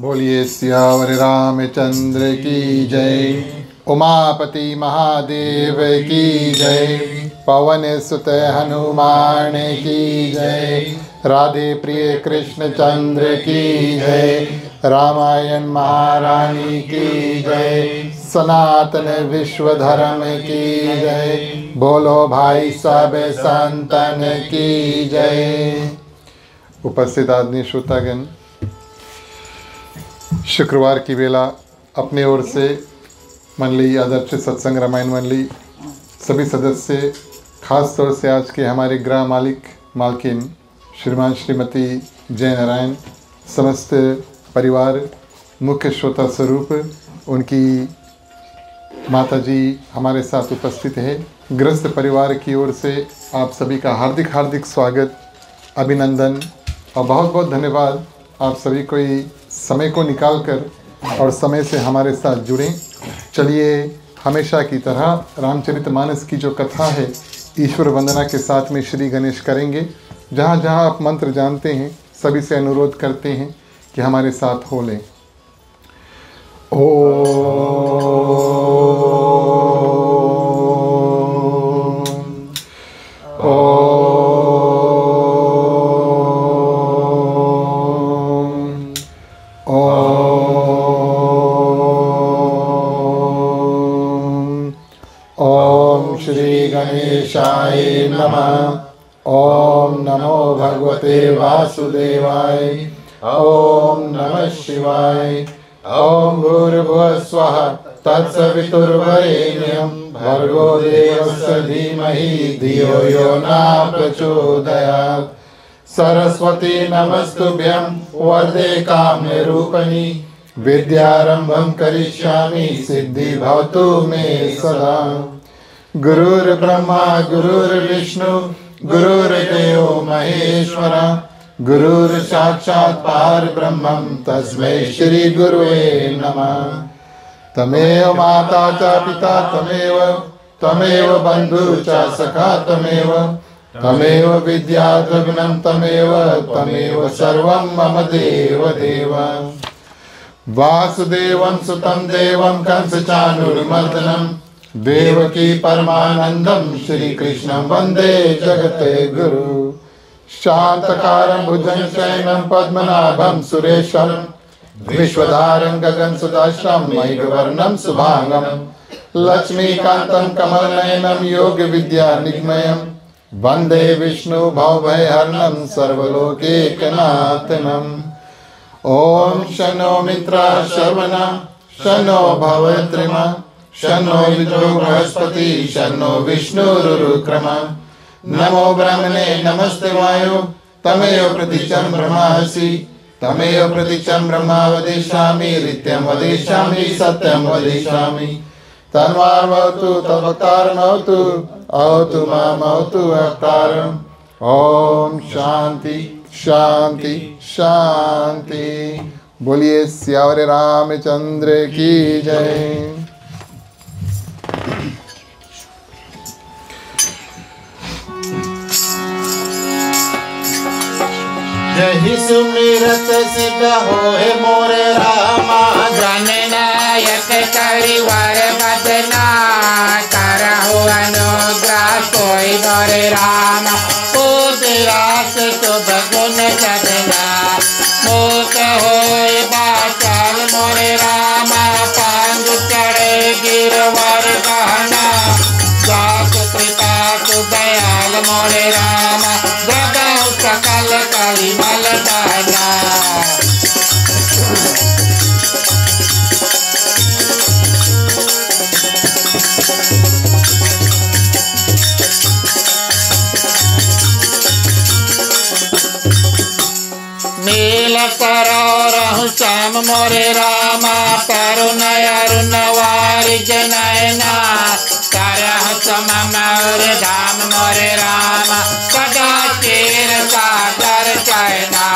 बोलिए सियावर रामचंद्र की जय। उमापति महादेव की जय। पवन सुत हनुमान की जय। राधे प्रिय कृष्ण चंद्र की जय। रामायण महारानी की जय। सनातन विश्व धर्म की जय। बोलो भाई सब संतन की जय। उपस्थित आदरणीय श्रोतागण, शुक्रवार की बेला अपने ओर से मंडली आदर्श सत्संग रामायण मंडली सभी सदस्य, खास तौर से आज के हमारे गृह मालिक मालकिन श्रीमान श्रीमती जय नारायण, समस्त परिवार, मुख्य श्रोता स्वरूप उनकी माताजी हमारे साथ उपस्थित है। गृहस्थ परिवार की ओर से आप सभी का हार्दिक हार्दिक स्वागत, अभिनंदन और बहुत बहुत धन्यवाद। आप सभी को समय को निकालकर और समय से हमारे साथ जुड़ें। चलिए हमेशा की तरह रामचरितमानस की जो कथा है ईश्वर वंदना के साथ में श्री गणेश करेंगे। जहाँ जहाँ आप मंत्र जानते हैं सभी से अनुरोध करते हैं कि हमारे साथ हो लें। गणेशाय नमः। ओम नमो भगवते वासुदेवाय। ओम नमः शिवाय। ओम भूर्भुवः स्वः तत्सवितुर्वरेण्यं भर्गो देवस्य धीमहि धियो यो न प्रचोदयात्। सरस्वती नमस्तुभ्यं वरदे कामरूपिणी विद्यारंभं करिष्यामि सिद्धि भवतु मे सदा। गुरुर्ब्रह्मा गुरुर्विष्णु गुरुर्देवो महेश्वर गुरुर्साक्षात् परब्रह्मं तस्मै श्री गुरुवे नमः। तमेव माता च पिता तमेव बन्धु च सखा तमेव विद्या द्रविणं तमेव सर्वं मम देव देव। वासुदेवं सुतं देवं कंसचाणूरमर्दनं देवकी परमानंदं श्री कृष्णं वंदे जगते गुरु। शांतकारं भुजगशयनं पद्मनाभं सुरेशं विश्वधारं गगनसदृशं मेघवर्णं शुभांगं लक्ष्मीकान्तं कमलनयनं योगविद्यानिगमयं वंदे विष्णु भवभयहरणं सर्वलोकैकनाथनं। ओम शन्नो मित्रः श्रवणः शन्नो भवत्रिमः शन्नो विद्रो बृहस्पति शन्नो विष्णुरुक्रमः। नमो ब्रह्मणे नमस्ते वायो तमेव प्रतीचं ब्रह्मासि तमेव प्रतीचं ब्रह्मा वदिष्यामि नित्यं वदिष्यामि सत्यं वदिष्यामि। तन्वार्भवतु तवक्तारमवतु अवतु मामवतु वक्तारम्। ओम शांति शांति शांति। बोलिए सियावर रामचंद्र की जय। जहि सुमिरत सिद्ध होए मोरे रामा। जननायक करिवर बदना करहु अनुग्रह कोई मोरे रामा। रास शुभ गुण चढ़ना मोक होए बाचल मोरे रामा। पांग चढ़े गिरवर गहना सात कृपा दयाल मोरे रामा। जगह सकल कलिमल दाना नील करो रहु श्याम मोरे रामा। करुण अरुण वारिज नयना करह समम और धाम मोरे रामा। सदा चेर सागर चयना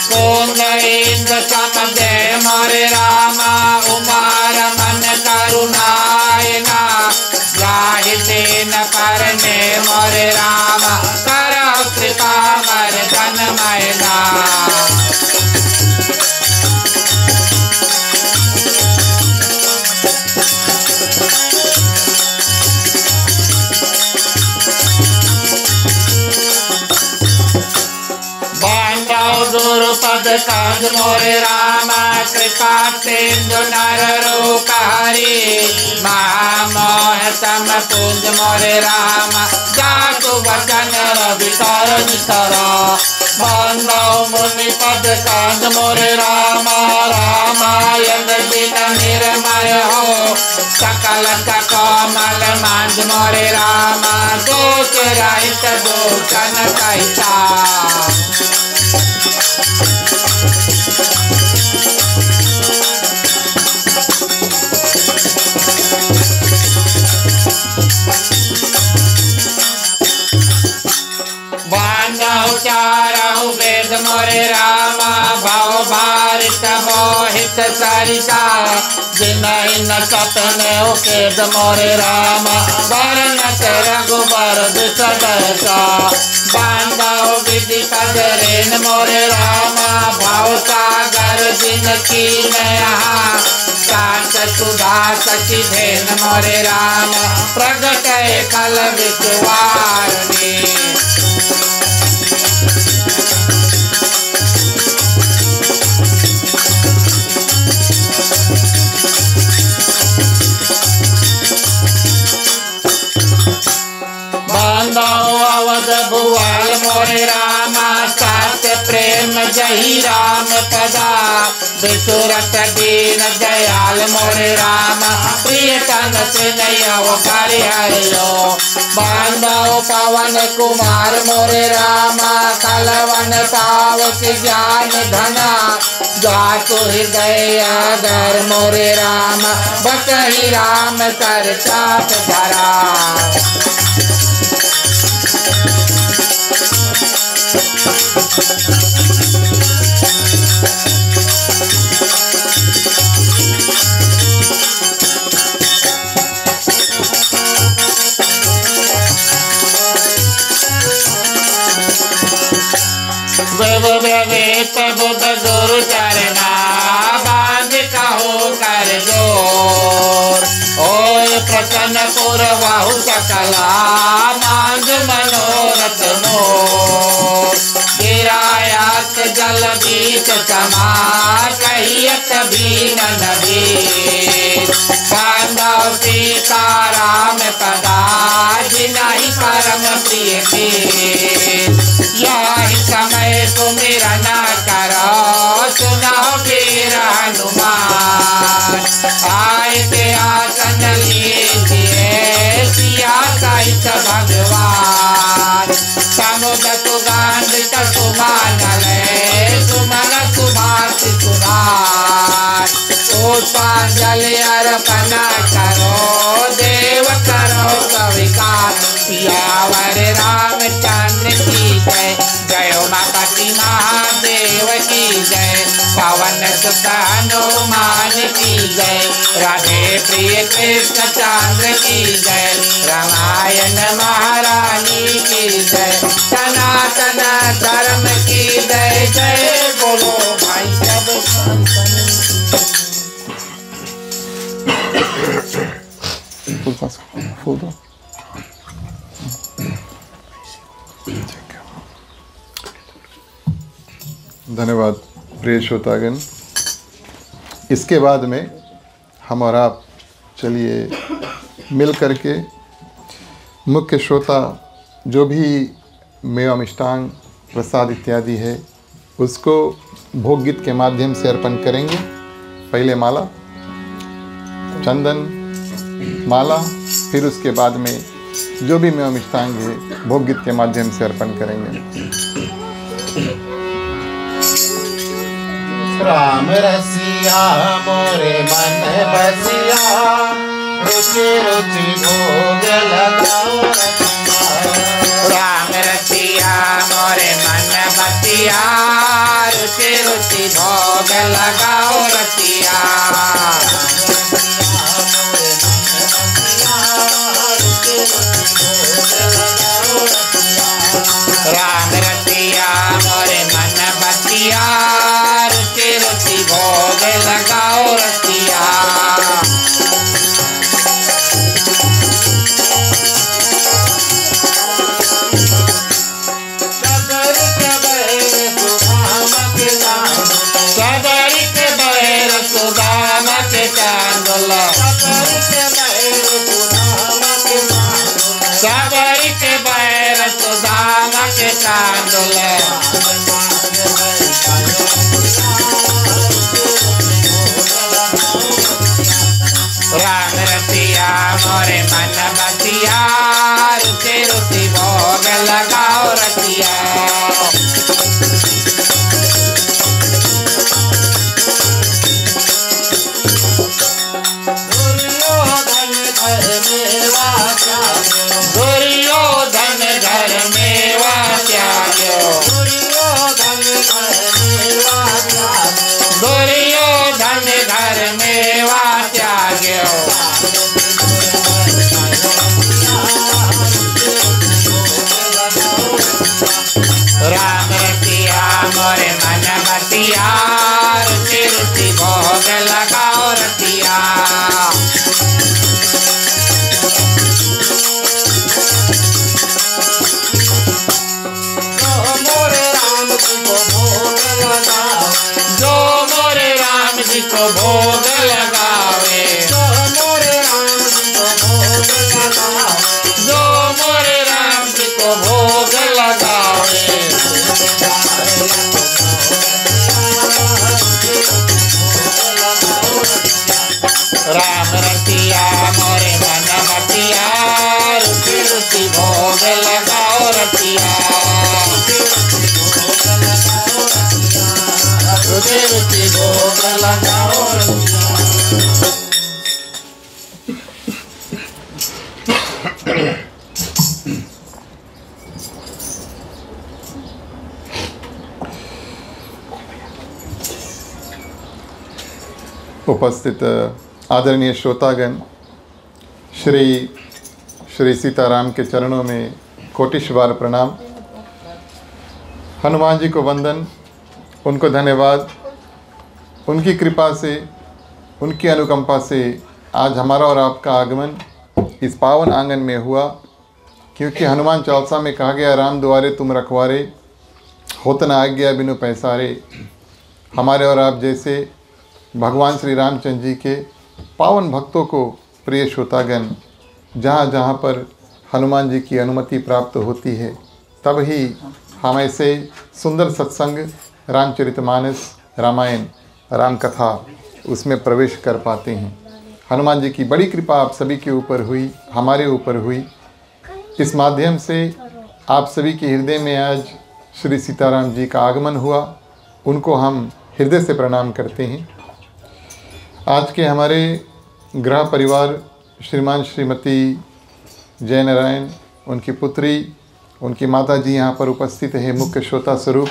कुंद इंद्र सम जय मोरे रामा। उमार मन करुणायना गाहि देन करने मोरे रामा। करह कृपा मर्दन मैना जाओ दुरुपद काज मोरे रामा कृपा सिंधु नर रूप हरि महामोह सम पुंज मोरे रामा जातु वचन रवि कर नितरा मानव मुनि पद कांद मोरे रामा रामायण बिन निर्मय हो सकल कमल मांझ मोरे रामा दोष रहित दोषन कहता चारहु वेद मोरे रामा भव भारित मोहित सरिता जिनहि न सपने उकेद मोरे रामा वर्णत रघुबर विसदसा बांधव विधि पदरेन मोरे रामा भव सागर जिनकी नया शांत सुधा सची धेन मोरे रामा प्रगट कल विश्वारिणी अवध भुआल मोरे रामा सत्य प्रेम जही राम पदा विसुरत दीन दयाल मोरे रामा प्रिय तन त्रिनयव हरिहरियो बांधव पवन कुमार मोरे रामा कलवन पावक ज्ञान धना जातु हृदय आदर मोरे रामा बसहि राम कर चाप धरा बुध गुरु चरना बांध कहो कर जोर ओय प्रसन्न पुर वाहु सकला मांग मनोरथ मोर गिरायात जल बीच समा कहियत भी नदी बांधव सीता राम पदा जिनाहि परम प्रिय के यही समय सुमिरा न करो सुनाओ वीर हनुमान आए ते आसन लिए सिया सहित भगवान समुद्र सुगंधित सुमान ले सुमन सुभाष सुभाष पुष्पांजलि अर्पण करो देव करो स्वीकार सियावर रामचंद्र की जय जय उमापति महादेव की जय पवन सुत हनुमान की जय राधे प्रिय कृष्ण चंद्र की जय रामायण महारानी की जय सनातन धर्म की जय जय बोलो भाई सब फूल धन्यवाद प्रिय श्रोतागण। इसके बाद में हम और आप चलिए मिल करके मुख्य श्रोता जो भी मेवा मिष्टांग प्रसाद इत्यादि है उसको भोग गीत के माध्यम से अर्पण करेंगे। पहले माला चंदन माला, फिर उसके बाद में जो भी मेवा मिष्टांग है भोग गीत के माध्यम से अर्पण करेंगे। राम रसिया मोरे मन बसिया रुचि रुचि भोग लगाओ राम रसिया मोरे मन बसिया रुचि रुचि भोग लगाओ रसिया राम रसिया मोरे मन बसिया रुचि रुचि भोग लगाओ रसिया कबर कबर सुधा तांडुल राम रतिया मोरे मन बतिया रुचि रुचि भोग लगाओ रतिया दुर्योधन घर मेवा त्याग्यो दुर्योधन घर मेवा त्याग्यो राम रतिया मोरे मन बतिया रुचि रुचि भोग लगाओ रतिया जो मोरे राम जी को भोग लगावे जो मोरे राम जी को भोग लगावे राम रतिया मोरे मन बतिया रुचि रुचि भोग लगाओ रतिया रुचि रुचि भोग लगाओ रतिया उपस्थित आदरणीय श्रोतागण, श्री सीताराम के चरणों में कोटिश्वार प्रणाम। हनुमान जी को वंदन, उनको धन्यवाद। उनकी कृपा से, उनकी अनुकंपा से आज हमारा और आपका आगमन इस पावन आंगन में हुआ, क्योंकि हनुमान चालीसा में कहा गया, राम द्वारे तुम रखवारे, होत न आज्ञा बिनु पैसारे। हमारे और आप जैसे भगवान श्री रामचंद्र जी के पावन भक्तों को प्रिय श्रोतागण, जहाँ जहाँ पर हनुमान जी की अनुमति प्राप्त होती है तब ही हम ऐसे सुंदर सत्संग, रामचरितमानस, रामायण, राम कथा उसमें प्रवेश कर पाते हैं। हनुमान जी की बड़ी कृपा आप सभी के ऊपर हुई, हमारे ऊपर हुई। इस माध्यम से आप सभी के हृदय में आज श्री सीताराम जी का आगमन हुआ, उनको हम हृदय से प्रणाम करते हैं। आज के हमारे गृह परिवार श्रीमान श्रीमती जयनारायण, उनकी पुत्री, उनकी माता जी यहाँ पर उपस्थित है मुख्य श्रोता स्वरूप।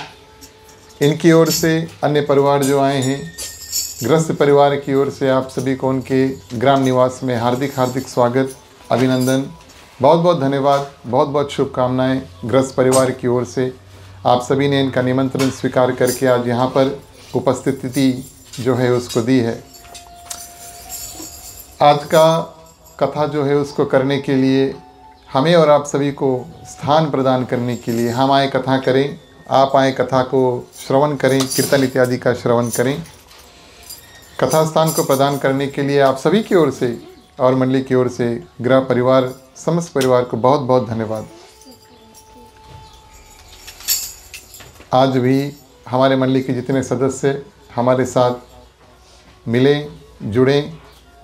इनकी ओर से अन्य परिवार जो आए हैं, गृहस्थ परिवार की ओर से आप सभी को उनके ग्राम निवास में हार्दिक हार्दिक स्वागत, अभिनंदन, बहुत बहुत धन्यवाद, बहुत बहुत शुभकामनाएं गृहस्थ परिवार की ओर से। आप सभी ने इनका निमंत्रण स्वीकार करके आज यहाँ पर उपस्थिति जो है उसको दी है। आज का कथा जो है उसको करने के लिए, हमें और आप सभी को स्थान प्रदान करने के लिए हम आए कथा करें, आप आए कथा को श्रवण करें, कीर्तन इत्यादि का श्रवण करें। कथा स्थान को प्रदान करने के लिए आप सभी की ओर से और मंडली की ओर से गृह परिवार, समस्त परिवार को बहुत बहुत धन्यवाद। आज भी हमारे मंडली के जितने सदस्य हमारे साथ मिले, जुड़े,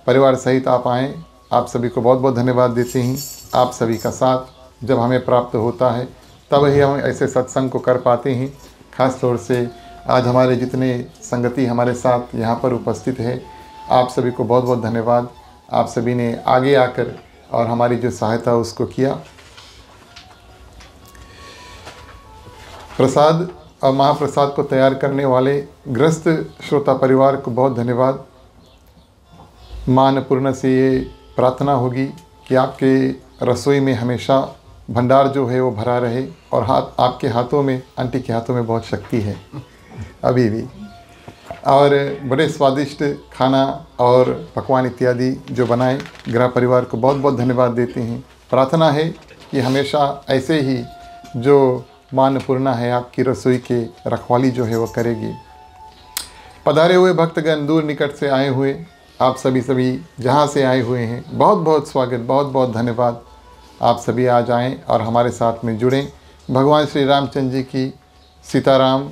परिवार सहित आप आएँ, आप सभी को बहुत बहुत धन्यवाद देते हैं। आप सभी का साथ जब हमें प्राप्त होता है तब ही हम ऐसे सत्संग को कर पाते हैं। खास तौर से आज हमारे जितने संगति हमारे साथ यहाँ पर उपस्थित है, आप सभी को बहुत बहुत धन्यवाद। आप सभी ने आगे आकर और हमारी जो सहायता उसको किया। प्रसाद और महाप्रसाद को तैयार करने वाले गृहस्थ श्रोता परिवार को बहुत धन्यवाद। माँ अन्नपूर्णा से ये प्रार्थना होगी कि आपके रसोई में हमेशा भंडार जो है वो भरा रहे और आपके हाथों में, आंटी के हाथों में बहुत शक्ति है अभी भी, और बड़े स्वादिष्ट खाना और पकवान इत्यादि जो बनाए। गृह परिवार को बहुत बहुत धन्यवाद देते हैं। प्रार्थना है कि हमेशा ऐसे ही जो माँ अन्नपूर्णा है आपकी रसोई के रखवाली जो है वो करेगी। पधारे हुए भक्तगण, दूर निकट से आए हुए आप सभी जहाँ से आए हुए हैं, बहुत बहुत स्वागत, बहुत बहुत धन्यवाद। आप सभी आज आएँ और हमारे साथ में जुड़ें। भगवान श्री रामचंद्र जी की, सीताराम,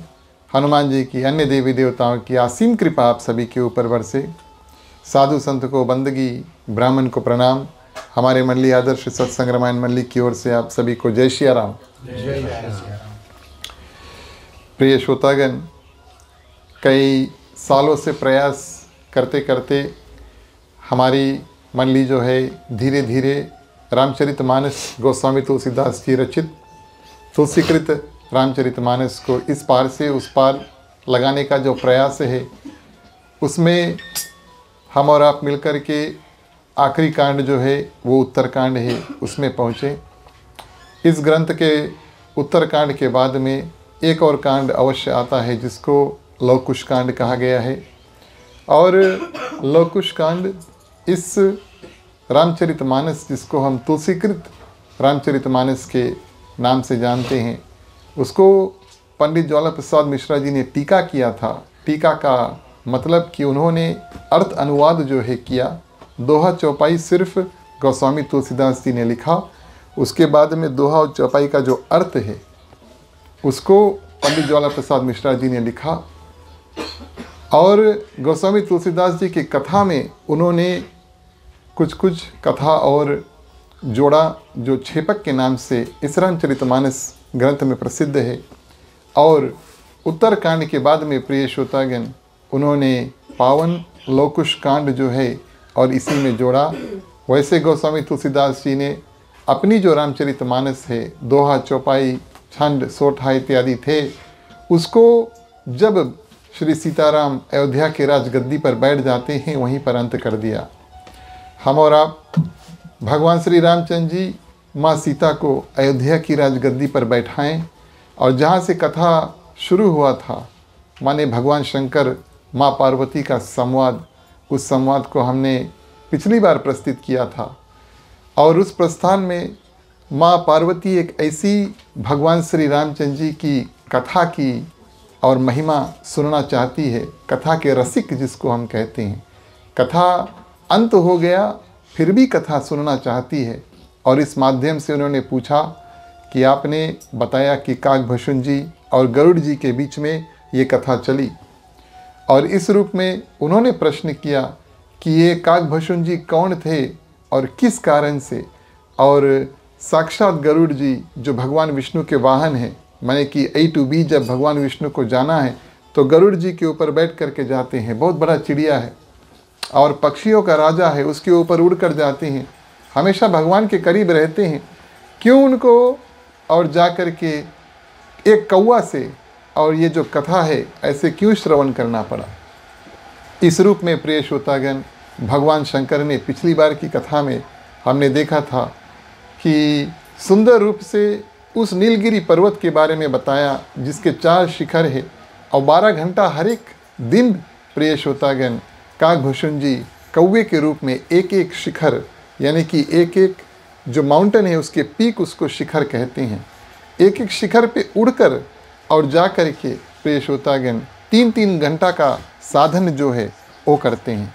हनुमान जी की, अन्य देवी देवताओं की असीम कृपा आप सभी के ऊपर बरसे। साधु संत को बंदगी, ब्राह्मण को प्रणाम। हमारे मंडली आदर्श सत्संग रामायण मंडली की ओर से आप सभी को जय श्री राम। प्रिय श्रोतागण, कई सालों से प्रयास करते करते हमारी मंडली जो है धीरे धीरे रामचरितमानस गोस्वामी तुलसीदास जी रचित तुलसीकृत रामचरितमानस को इस पार से उस पार लगाने का जो प्रयास है, उसमें हम और आप मिलकर के आखिरी कांड जो है वो उत्तरकांड है, उसमें पहुँचे। इस ग्रंथ के उत्तरकांड के बाद में एक और कांड अवश्य आता है जिसको लवकुश कांड कहा गया है। और लवकुश कांड इस रामचरितमानस, जिसको हम तुलसीकृत रामचरितमानस के नाम से जानते हैं, उसको पंडित ज्वाला प्रसाद मिश्रा जी ने टीका किया था। टीका का मतलब कि उन्होंने अर्थ अनुवाद जो है किया। दोहा चौपाई सिर्फ गोस्वामी तुलसीदास जी ने लिखा, उसके बाद में दोहा और चौपाई का जो अर्थ है उसको पंडित ज्वाला प्रसाद मिश्रा जी ने लिखा। और गोस्वामी तुलसीदास जी की कथा में उन्होंने कुछ कुछ कथा और जोड़ा जो छेपक के नाम से इस रामचरितमानस ग्रंथ में प्रसिद्ध है। और उत्तरकांड के बाद में प्रिय श्रोतागण उन्होंने पावन लवकुश कांड जो है और इसी में जोड़ा। वैसे गोस्वामी तुलसीदास जी ने अपनी जो रामचरितमानस है, दोहा, चौपाई, छंद, सोठा इत्यादि थे, उसको जब श्री सीताराम अयोध्या के राजगद्दी पर बैठ जाते हैं वहीं पर अंत कर दिया। हम और आप भगवान श्री रामचंद्र जी माँ सीता को अयोध्या की राजगद्दी पर बैठाएं और जहाँ से कथा शुरू हुआ था, माने भगवान शंकर माँ पार्वती का संवाद, उस संवाद को हमने पिछली बार प्रस्तुत किया था। और उस प्रस्थान में माँ पार्वती एक ऐसी भगवान श्री रामचंद्र जी की कथा की और महिमा सुनना चाहती है, कथा के रसिक जिसको हम कहते हैं। कथा अंत हो गया फिर भी कथा सुनना चाहती है। और इस माध्यम से उन्होंने पूछा कि आपने बताया कि काकभूषण जी और गरुड़ जी के बीच में ये कथा चली, और इस रूप में उन्होंने प्रश्न किया कि ये काकभूषण जी कौन थे और किस कारण से। और साक्षात गरुड़ जी जो भगवान विष्णु के वाहन हैं, माने कि A to B जब भगवान विष्णु को जाना है तो गरुड़ जी के ऊपर बैठ करके जाते हैं। बहुत बड़ा चिड़िया है और पक्षियों का राजा है, उसके ऊपर उड़ कर जाते हैं, हमेशा भगवान के करीब रहते हैं। क्यों उनको और जा कर के एक कौवा से और ये जो कथा है ऐसे क्यों श्रवण करना पड़ा। इस रूप में प्रिय श्रोतागण भगवान शंकर ने पिछली बार की कथा में हमने देखा था कि सुंदर रूप से उस नीलगिरी पर्वत के बारे में बताया जिसके 4 शिखर है और 12 घंटा हर एक दिन प्रिय श्रोतागण काकभूषण जी कौवे के रूप में एक एक शिखर, यानी कि एक एक जो माउंटेन है उसके पीक, उसको शिखर कहते हैं, एक एक शिखर पे उड़कर और जा कर के प्रिय श्रोतागण 3-3 घंटा का साधन जो है वो करते हैं।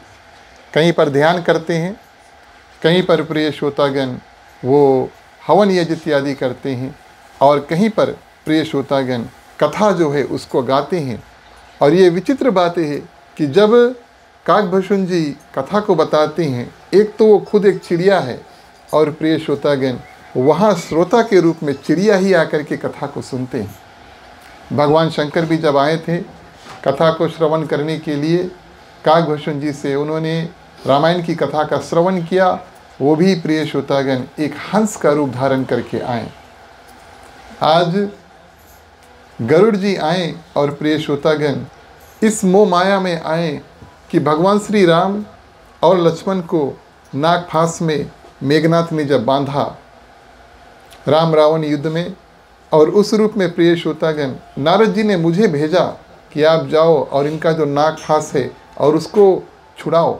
कहीं पर ध्यान करते हैं, कहीं पर प्रिय श्रोतागण वो हवन यज्ञ इत्यादि करते हैं, और कहीं पर प्रिय श्रोतागण कथा जो है उसको गाते हैं। और ये विचित्र बात है कि जब काकभूषण जी कथा को बताते हैं, एक तो वो खुद एक चिड़िया है और प्रिय श्रोतागण वहाँ श्रोता के रूप में चिड़िया ही आकर के कथा को सुनते हैं। भगवान शंकर भी जब आए थे कथा को श्रवण करने के लिए काकभूषण जी से, उन्होंने रामायण की कथा का श्रवण किया। वो भी प्रिय श्रोतागण एक हंस का रूप धारण करके आए। आज गरुड़ जी आए और प्रिय श्रोतागण इस मोह माया में आए कि भगवान श्री राम और लक्ष्मण को नागफांस में मेघनाथ ने जब बांधा राम रावण युद्ध में, और उस रूप में प्रिय श्रोतागण नारद जी ने मुझे भेजा कि आप जाओ और इनका जो नागफांस है और उसको छुड़ाओ।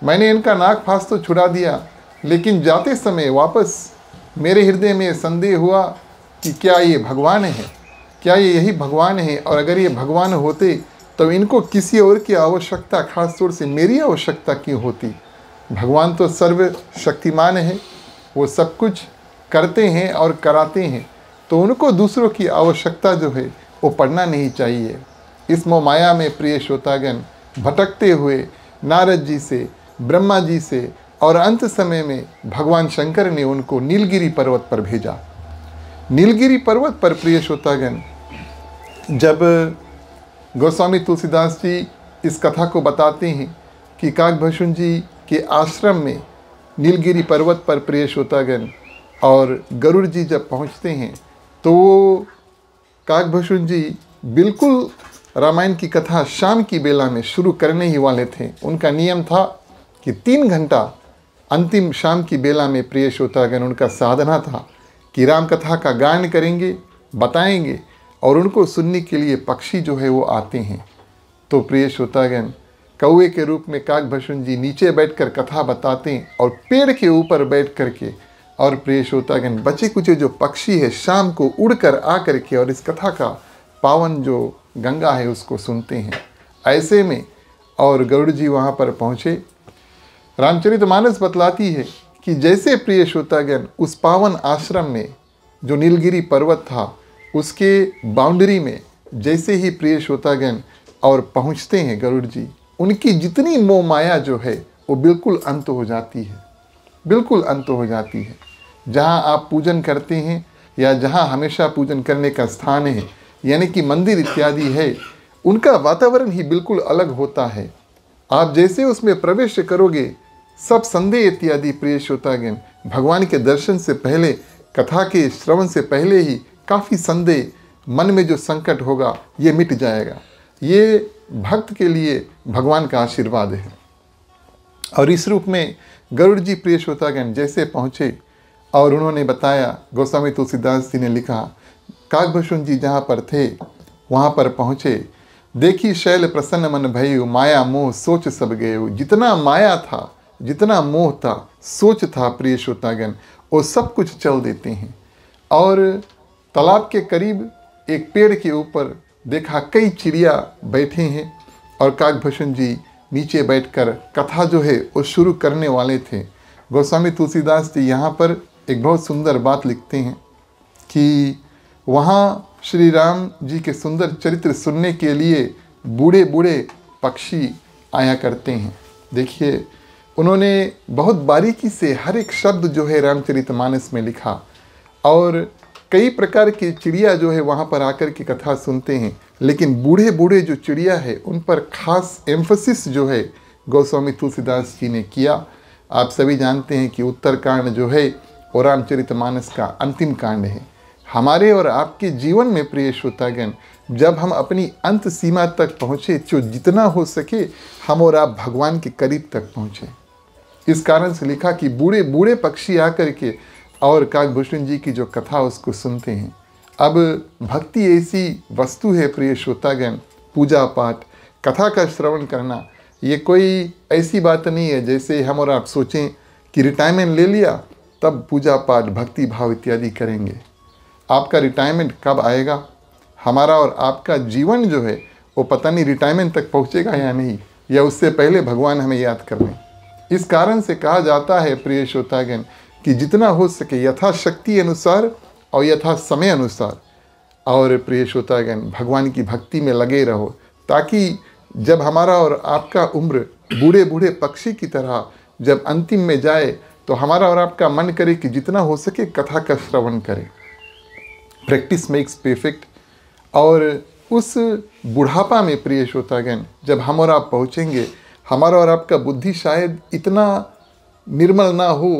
मैंने इनका नागफांस तो छुड़ा दिया, लेकिन जाते समय वापस मेरे हृदय में संदेह हुआ कि क्या ये भगवान है, क्या ये यही भगवान है, और अगर ये भगवान होते तो इनको किसी और की आवश्यकता, खास तौर से मेरी आवश्यकता क्यों होती। भगवान तो सर्वशक्तिमान है, वो सब कुछ करते हैं और कराते हैं, तो उनको दूसरों की आवश्यकता जो है वो पड़ना नहीं चाहिए। इस मोह माया में प्रिय श्रोतागण भटकते हुए नारद जी से, ब्रह्मा जी से और अंत समय में भगवान शंकर ने उनको नीलगिरी पर्वत पर भेजा। नीलगिरी पर्वत पर प्रिय श्रोतागण जब गोस्वामी तुलसीदास जी इस कथा को बताते हैं कि काकभूषण जी के आश्रम में नीलगिरी पर्वत पर प्रिय श्रोतागण और गरुड़ जी जब पहुंचते हैं तो वो काकभूषण जी बिल्कुल रामायण की कथा शाम की बेला में शुरू करने ही वाले थे। उनका नियम था कि 3 घंटा अंतिम शाम की बेला में प्रिय श्रोतागण उनका साधना था कि राम कथा का गायन करेंगे, बताएंगे और उनको सुनने के लिए पक्षी जो है वो आते हैं। तो प्रिय श्रोतागण कौवे के रूप में काकभूषण जी नीचे बैठकर कथा बताते हैं और पेड़ के ऊपर बैठ करके और प्रिय श्रोतागण बचे कुचे जो पक्षी है शाम को उड़कर आ करके और इस कथा का पावन जो गंगा है उसको सुनते हैं। ऐसे में और गरुड़ जी वहाँ पर पहुँचे। रामचरितमानस बतलाती है कि जैसे प्रिय श्रोतागण उस पावन आश्रम में जो नीलगिरी पर्वत था उसके बाउंड्री में जैसे ही प्रिय श्रोतागण और पहुँचते हैं गरुड़ जी, उनकी जितनी मोह माया जो है वो बिल्कुल अंत हो जाती है, बिल्कुल अंत हो जाती है। जहाँ आप पूजन करते हैं या जहाँ हमेशा पूजन करने का स्थान है यानी कि मंदिर इत्यादि है, उनका वातावरण ही बिल्कुल अलग होता है। आप जैसे उसमें प्रवेश करोगे सब संदेह इत्यादि प्रिय श्रोतागण भगवान के दर्शन से पहले, कथा के श्रवण से पहले ही काफ़ी संदेह, मन में जो संकट होगा ये मिट जाएगा। ये भक्त के लिए भगवान का आशीर्वाद है। और इस रूप में गरुड़ जी प्रिय श्रोतागण जैसे पहुँचे और उन्होंने बताया, गोस्वामी तुलसीदास जी ने लिखा, काकभूषण जी जहाँ पर थे वहाँ पर पहुँचे, देखी शैल प्रसन्न मन भयु, माया मोह सोच सब गए। जितना माया था, जितना मोह था, सोच था प्रिय श्रोतागण, वो सब कुछ चल देते हैं। और तालाब के करीब एक पेड़ के ऊपर देखा कई चिड़िया बैठे हैं और काकभूषण जी नीचे बैठकर कथा जो है वो शुरू करने वाले थे। गोस्वामी तुलसीदास जी यहाँ पर एक बहुत सुंदर बात लिखते हैं कि वहाँ श्री राम जी के सुंदर चरित्र सुनने के लिए बूढ़े बूढ़े पक्षी आया करते हैं। देखिए उन्होंने बहुत बारीकी से हर एक शब्द जो है रामचरितमानस में लिखा और कई प्रकार की चिड़िया जो है वहाँ पर आकर के कथा सुनते हैं, लेकिन बूढ़े बूढ़े जो चिड़िया है उन पर खास एम्फसिस जो है गोस्वामी तुलसीदास जी ने किया। आप सभी जानते हैं कि उत्तरकांड जो है वो रामचरितमानस का अंतिम कांड है। हमारे और आपके जीवन में प्रिय श्रोतागण जब हम अपनी अंत सीमा तक पहुँचे तो जितना हो सके हम और आप भगवान के करीब तक पहुँचे। इस कारण से लिखा कि बूढ़े बूढ़े पक्षी आकर के और काकभूषण जी की जो कथा उसको सुनते हैं। अब भक्ति ऐसी वस्तु है प्रिय श्रोतागण, पूजा पाठ कथा का श्रवण करना ये कोई ऐसी बात नहीं है जैसे हम और आप सोचें कि रिटायरमेंट ले लिया तब पूजा पाठ भक्ति भाव इत्यादि करेंगे। आपका रिटायरमेंट कब आएगा? हमारा और आपका जीवन जो है वो पता नहीं रिटायरमेंट तक पहुँचेगा या नहीं, या उससे पहले भगवान हमें याद कर लें। इस कारण से कहा जाता है प्रिय श्रोतागण कि जितना हो सके यथाशक्ति अनुसार और यथा समय अनुसार और प्रिय श्रोतागण भगवान की भक्ति में लगे रहो, ताकि जब हमारा और आपका उम्र बूढ़े बूढ़े पक्षी की तरह जब अंतिम में जाए तो हमारा और आपका मन करे कि जितना हो सके कथा का श्रवण करें। Practice makes perfect. और उस बुढ़ापा में प्रिय श्रोतागण जब हम और आप पहुँचेंगे, हमारा और आपका बुद्धि शायद इतना निर्मल ना हो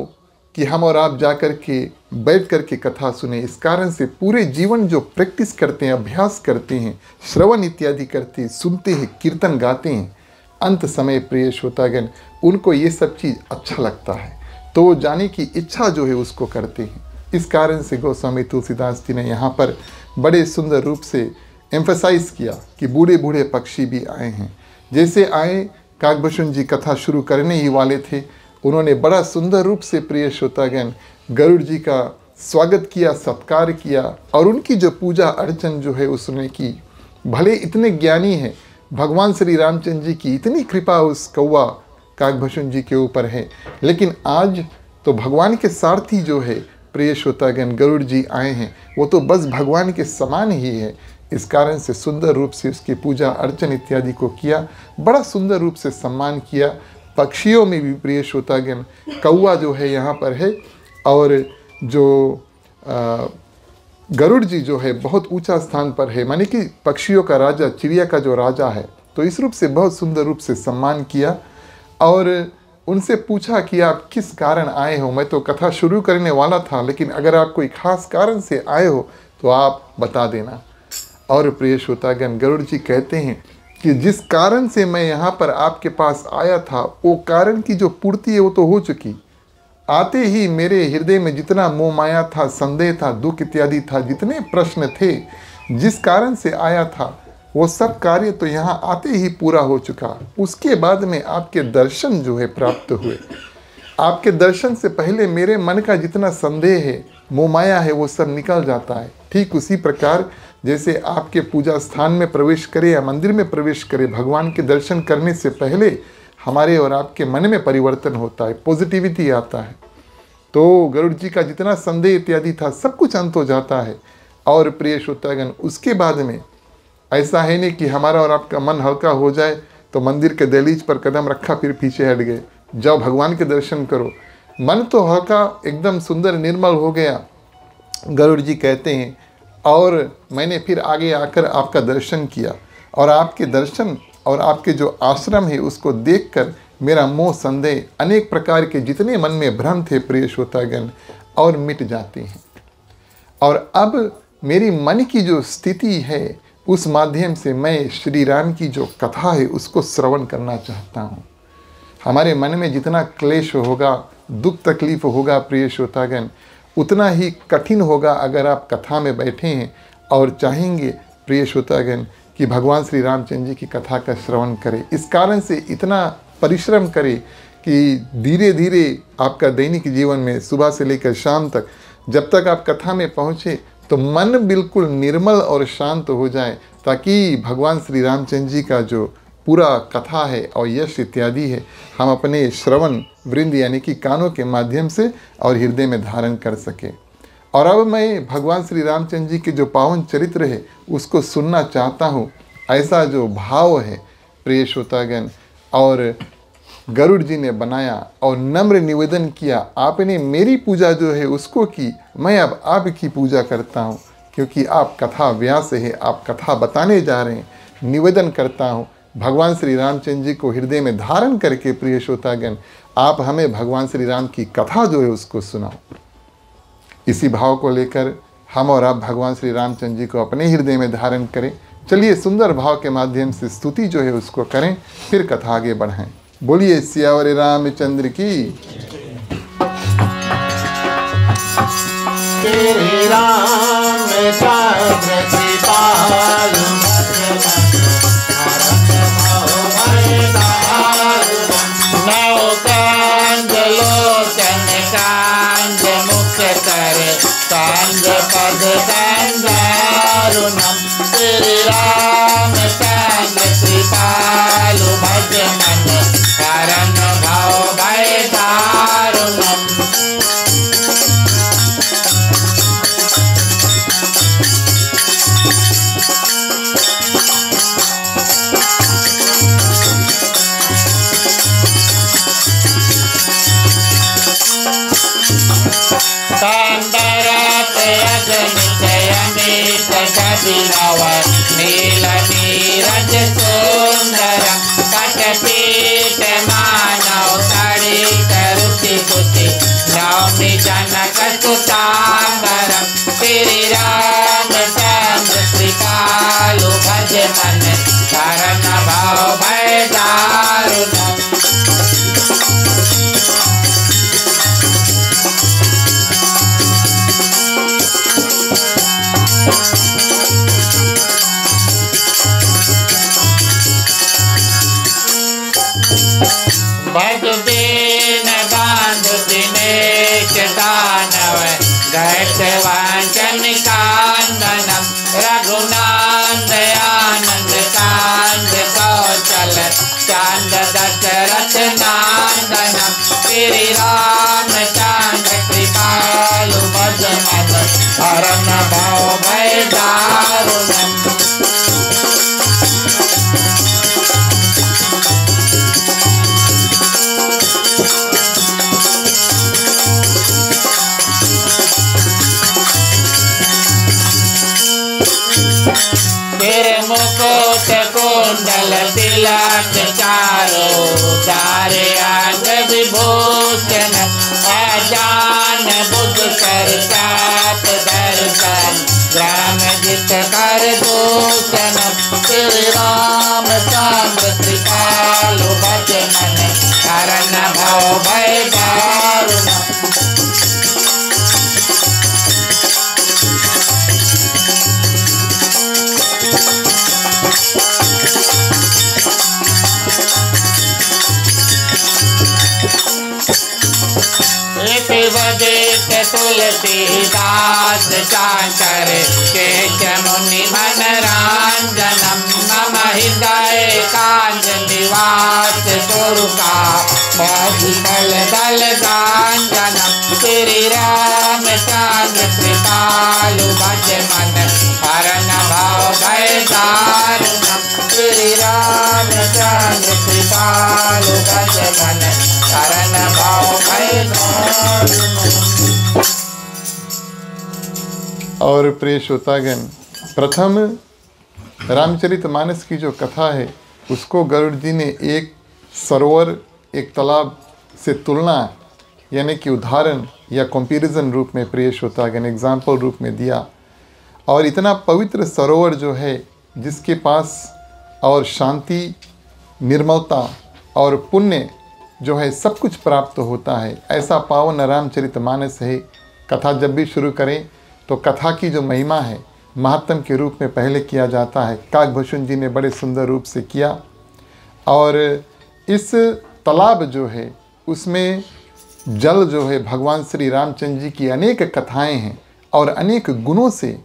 कि हम और आप जा कर के बैठ कर के कथा सुने। इस कारण से पूरे जीवन जो प्रैक्टिस करते हैं, अभ्यास करते हैं, श्रवण इत्यादि करते हैं, सुनते हैं, कीर्तन गाते हैं, अंत समय प्रिय श्रोतागण उनको ये सब चीज़ अच्छा लगता है तो वो जाने की इच्छा जो है उसको करते हैं। इस कारण से गोस्वामी तुलसीदास जी ने यहाँ पर बड़े सुंदर रूप से एम्फसाइज किया कि बूढ़े बूढ़े पक्षी भी आए हैं। जैसे आए काकभूषण जी कथा शुरू करने ही वाले थे, उन्होंने बड़ा सुंदर रूप से प्रिय श्रोतागण गरुड़ जी का स्वागत किया, सत्कार किया और उनकी जो पूजा अर्चन जो है उसने की। भले इतने ज्ञानी हैं, भगवान श्री रामचंद्र जी की इतनी कृपा उस कौवा काकभूषण जी के ऊपर है, लेकिन आज तो भगवान के सारथी जो है प्रिय श्रोतागण गरुड़ जी आए हैं वो तो बस भगवान के समान ही है। इस कारण से सुंदर रूप से उसकी पूजा अर्चन इत्यादि को किया, बड़ा सुंदर रूप से सम्मान किया। पक्षियों में भी प्रिय श्रोतागण कौवा जो है यहाँ पर है, और जो गरुड़ जी जो है बहुत ऊंचा स्थान पर है, माने कि पक्षियों का राजा, चिड़िया का जो राजा है। तो इस रूप से बहुत सुंदर रूप से सम्मान किया और उनसे पूछा कि आप किस कारण आए हो। मैं तो कथा शुरू करने वाला था, लेकिन अगर आप कोई खास कारण से आए हो तो आप बता देना। और प्रिय श्रोतागण गरुड़ जी कहते हैं कि जिस कारण से मैं यहाँ पर आपके पास आया था वो कारण की जो पूर्ति है वो तो हो चुकी। आते ही मेरे हृदय में जितना मोह माया था, संदेह था, दुख इत्यादि था, जितने प्रश्न थे, जिस कारण से आया था वो सब कार्य तो यहाँ आते ही पूरा हो चुका। उसके बाद में आपके दर्शन जो है प्राप्त हुए। आपके दर्शन से पहले मेरे मन का जितना संदेह है, मोह माया है, वो सब निकल जाता है। ठीक उसी प्रकार जैसे आपके पूजा स्थान में प्रवेश करे या मंदिर में प्रवेश करे, भगवान के दर्शन करने से पहले हमारे और आपके मन में परिवर्तन होता है, पॉजिटिविटी आता है। तो गरुड़ जी का जितना संदेह इत्यादि था सब कुछ अंत हो जाता है। और प्रिय श्रोतागण उसके बाद में ऐसा है नहीं कि हमारा और आपका मन हल्का हो जाए तो मंदिर के दहलीज पर कदम रखा फिर पीछे हट गए, जाओ भगवान के दर्शन करो। मन तो हल्का एकदम सुंदर निर्मल हो गया, गरुड़ जी कहते हैं। और मैंने फिर आगे आकर आपका दर्शन किया और आपके दर्शन और आपके जो आश्रम है उसको देखकर मेरा मोह संदेह, अनेक प्रकार के जितने मन में भ्रम थे प्रिय श्रोतागण, और मिट जाते हैं। और अब मेरी मन की जो स्थिति है उस माध्यम से मैं श्री राम की जो कथा है उसको श्रवण करना चाहता हूँ। हमारे मन में जितना क्लेश होगा, दुख तकलीफ होगा प्रिय श्रोतागण, उतना ही कठिन होगा अगर आप कथा में बैठे हैं और चाहेंगे प्रिय श्रोतागण कि भगवान श्री रामचंद्र जी की कथा का श्रवण करें। इस कारण से इतना परिश्रम करें कि धीरे धीरे आपका दैनिक जीवन में सुबह से लेकर शाम तक जब तक आप कथा में पहुँचे तो मन बिल्कुल निर्मल और शांत हो जाए, ताकि भगवान श्री रामचंद्र जी का जो पूरा कथा है और यश इत्यादि है हम अपने श्रवण वृंद यानी कि कानों के माध्यम से और हृदय में धारण कर सके। और अब मैं भगवान श्री रामचंद्र जी के जो पावन चरित्र है उसको सुनना चाहता हूँ। ऐसा जो भाव है प्रिय श्रोतागण, और गरुड़ जी ने बनाया और नम्र निवेदन किया, आपने मेरी पूजा जो है उसको की, मैं अब आपकी पूजा करता हूँ क्योंकि आप कथा व्यास है, आप कथा बताने जा रहे हैं। निवेदन करता हूँ भगवान श्री रामचंद्र जी को हृदय में धारण करके प्रिय श्रोतागण आप हमें भगवान श्री राम की कथा जो है उसको सुनाओ। इसी भाव को लेकर हम और आप भगवान श्री रामचंद्र जी को अपने हृदय में धारण करें। चलिए सुंदर भाव के माध्यम से स्तुति जो है उसको करें, फिर कथा आगे बढ़ाएं। बोलिए सियावर रामचंद्र की। श्री रामचंद्र कृपालु नवकांद लोचन कांद मुख करे कांद पद कांदारुणम। श्री रामचंद्र कृपालु भज मन शरण भव भय दारुणम। नील नीरज सुंदर कटपीठ मानव तड़ी करुति कुति नवमी जनक सुतांबर। श्री रामचंद्र कृपालु भज मन शरण भव भय दारुणम। भगवीन बांध दिनेश दानव गैत वांचन कांदनम। रघुनाथ आनंद कांद कौशल चांद दशरथ नांदनम। श्री रामचंद्र कृपालु मुकुट कुंडल तिलक चारो चारे अंग विभूषण अजान बुध कर सात दर्शन ग्राम जित कर दूषण श्री राम चंद्र कृपालु भजन शरण भव भय दारुण वदित तुलसीदास चाकर केश मुनि मन रंजनम मम हृदय कांज निवास तुरुका मधुकल दल गांजनम श्री राम चंद्र कृपालु भज मन हरण भाव भय दारुणम श्री राम चंद्र कृपालु भज मन हरण भाव भय दारुणम। और प्रिय श्रोतागण, प्रथम रामचरितमानस की जो कथा है उसको गरुड़ जी ने एक सरोवर, एक तालाब से तुलना यानी कि उदाहरण या कंपैरिजन रूप में प्रिय श्रोतागण एग्जाम्पल रूप में दिया। और इतना पवित्र सरोवर जो है जिसके पास और शांति, निर्मलता और पुण्य जो है सब कुछ प्राप्त होता है, ऐसा पावन रामचरितमानस है। कथा जब भी शुरू करें तो कथा की जो महिमा है महात्म के रूप में पहले किया जाता है। काकभूषण जी ने बड़े सुंदर रूप से किया। और इस तालाब जो है उसमें जल जो है भगवान श्री रामचंद्र जी की अनेक कथाएं हैं और अनेक गुणों से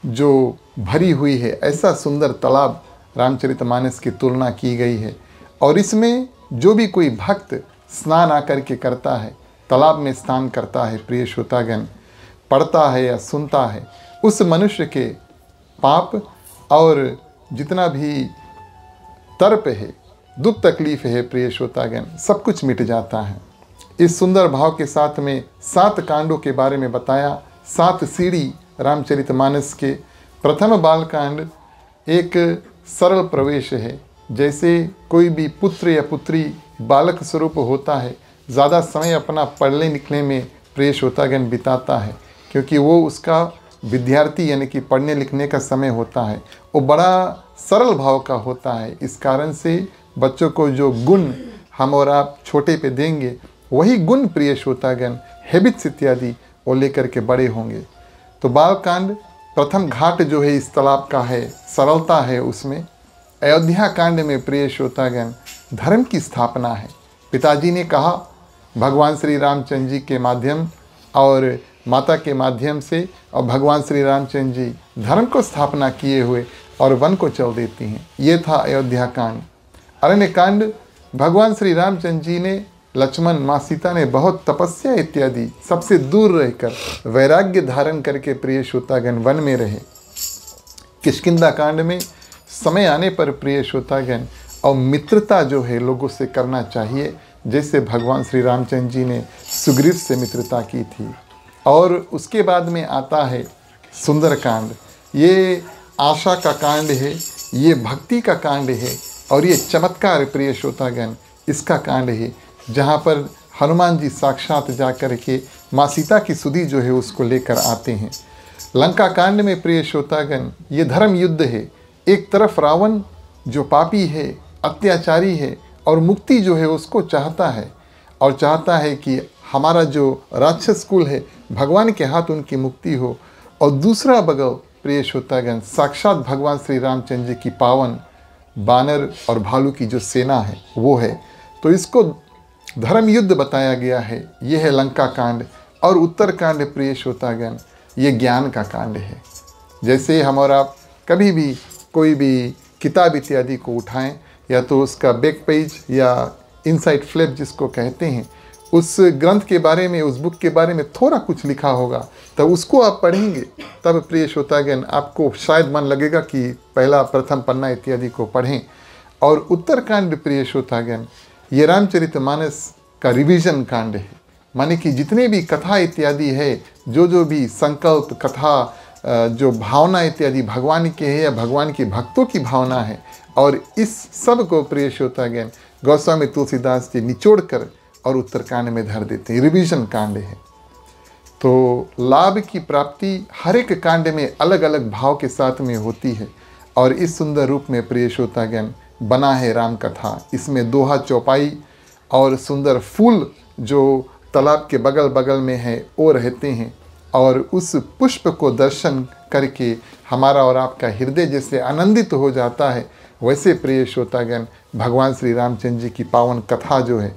जो भरी हुई है, ऐसा सुंदर तालाब रामचरितमानस की तुलना की गई है। और इसमें जो भी कोई भक्त स्नान आकर के करता है, तालाब में स्नान करता है, प्रिय श्रोतागण, पढ़ता है या सुनता है, उस मनुष्य के पाप और जितना भी तर्प है, दुख तकलीफ है, प्रिय श्रोतागण, सब कुछ मिट जाता है। इस सुंदर भाव के साथ में 7 कांडों के बारे में बताया। 7 सीढ़ी रामचरितमानस के। प्रथम बालकांड एक सरल प्रवेश है। जैसे कोई भी पुत्र या पुत्री बालक स्वरूप होता है, ज़्यादा समय अपना पढ़ने लिखने में प्रिय श्रोतागण बिताता है, क्योंकि वो उसका विद्यार्थी यानी कि पढ़ने लिखने का समय होता है। वो बड़ा सरल भाव का होता है। इस कारण से बच्चों को जो गुण हम और आप छोटे पे देंगे, वही गुण प्रिय श्रोतागण, हैबिट्स इत्यादि वो लेकर के बड़े होंगे। तो बालकांड प्रथम घाट जो है इस तालाब का है, सरलता है उसमें। अयोध्या कांड में प्रिय श्रोतागण धर्म की स्थापना है। पिताजी ने कहा भगवान श्री रामचंद्र जी के माध्यम और माता के माध्यम से, और भगवान श्री रामचंद्र जी धर्म को स्थापना किए हुए और वन को चल देती हैं। ये था अयोध्या कांड। अरण्य कांड भगवान श्री रामचंद्र जी ने, लक्ष्मण, माँ सीता ने बहुत तपस्या इत्यादि सबसे दूर रहकर वैराग्य धारण करके प्रिय श्रोतागण वन में रहे। किष्किंधा कांड में समय आने पर प्रिय श्रोतागण और मित्रता जो है लोगों से करना चाहिए, जैसे भगवान श्री रामचंद्र जी ने सुग्रीव से मित्रता की थी। और उसके बाद में आता है सुंदर कांड। ये आशा का कांड है, ये भक्ति का कांड है, और ये चमत्कार प्रिय श्रोतागण इसका कांड है, जहाँ पर हनुमान जी साक्षात जाकर के माँ सीता की सुधि जो है उसको लेकर आते हैं। लंका कांड में प्रिय श्रोतागण ये धर्म युद्ध है। एक तरफ रावण जो पापी है, अत्याचारी है, और मुक्ति जो है उसको चाहता है, और चाहता है कि हमारा जो राक्षस कुल है भगवान के हाथ उनकी मुक्ति हो। और दूसरा बगल प्रिय श्रोतागण साक्षात भगवान श्री रामचंद्र जी की पावन बानर और भालू की जो सेना है वो है। तो इसको धर्म युद्ध बताया गया है। ये है लंका कांड। और उत्तर कांड प्रिय श्रोतागण ये ज्ञान का कांड है। जैसे हम और आप कभी भी कोई भी किताब इत्यादि को उठाएं, या तो उसका बैक पेज या इनसाइड फ्लैप जिसको कहते हैं, उस ग्रंथ के बारे में, उस बुक के बारे में थोड़ा कुछ लिखा होगा, तब उसको आप पढ़ेंगे, तब प्रिय श्रोतागण आपको शायद मन लगेगा कि पहला प्रथम पन्ना इत्यादि को पढ़ें। और उत्तरकांड प्रिय श्रोतागण ये रामचरितमानस का रिवीजन कांड है। माने कि जितने भी कथा इत्यादि है, जो भी संकल्प कथा जो भावना इत्यादि भगवान के है या भगवान के भक्तों की भावना है, और इस सब को प्रिय श्रोतागण गोस्वामी तुलसीदास जी निचोड़ कर और उत्तरकांड में धर देते हैं। रिवीजन कांड है, तो लाभ की प्राप्ति हर एक कांड में अलग अलग भाव के साथ में होती है। और इस सुंदर रूप में प्रिय श्रोतागण बना है राम कथा। इसमें दोहा चौपाई और सुंदर फूल जो तालाब के बगल बगल में है वो रहते हैं, और उस पुष्प को दर्शन करके हमारा और आपका हृदय जैसे आनंदित हो जाता है, वैसे प्रिय श्रोतागण भगवान श्री रामचंद्र जी की पावन कथा जो है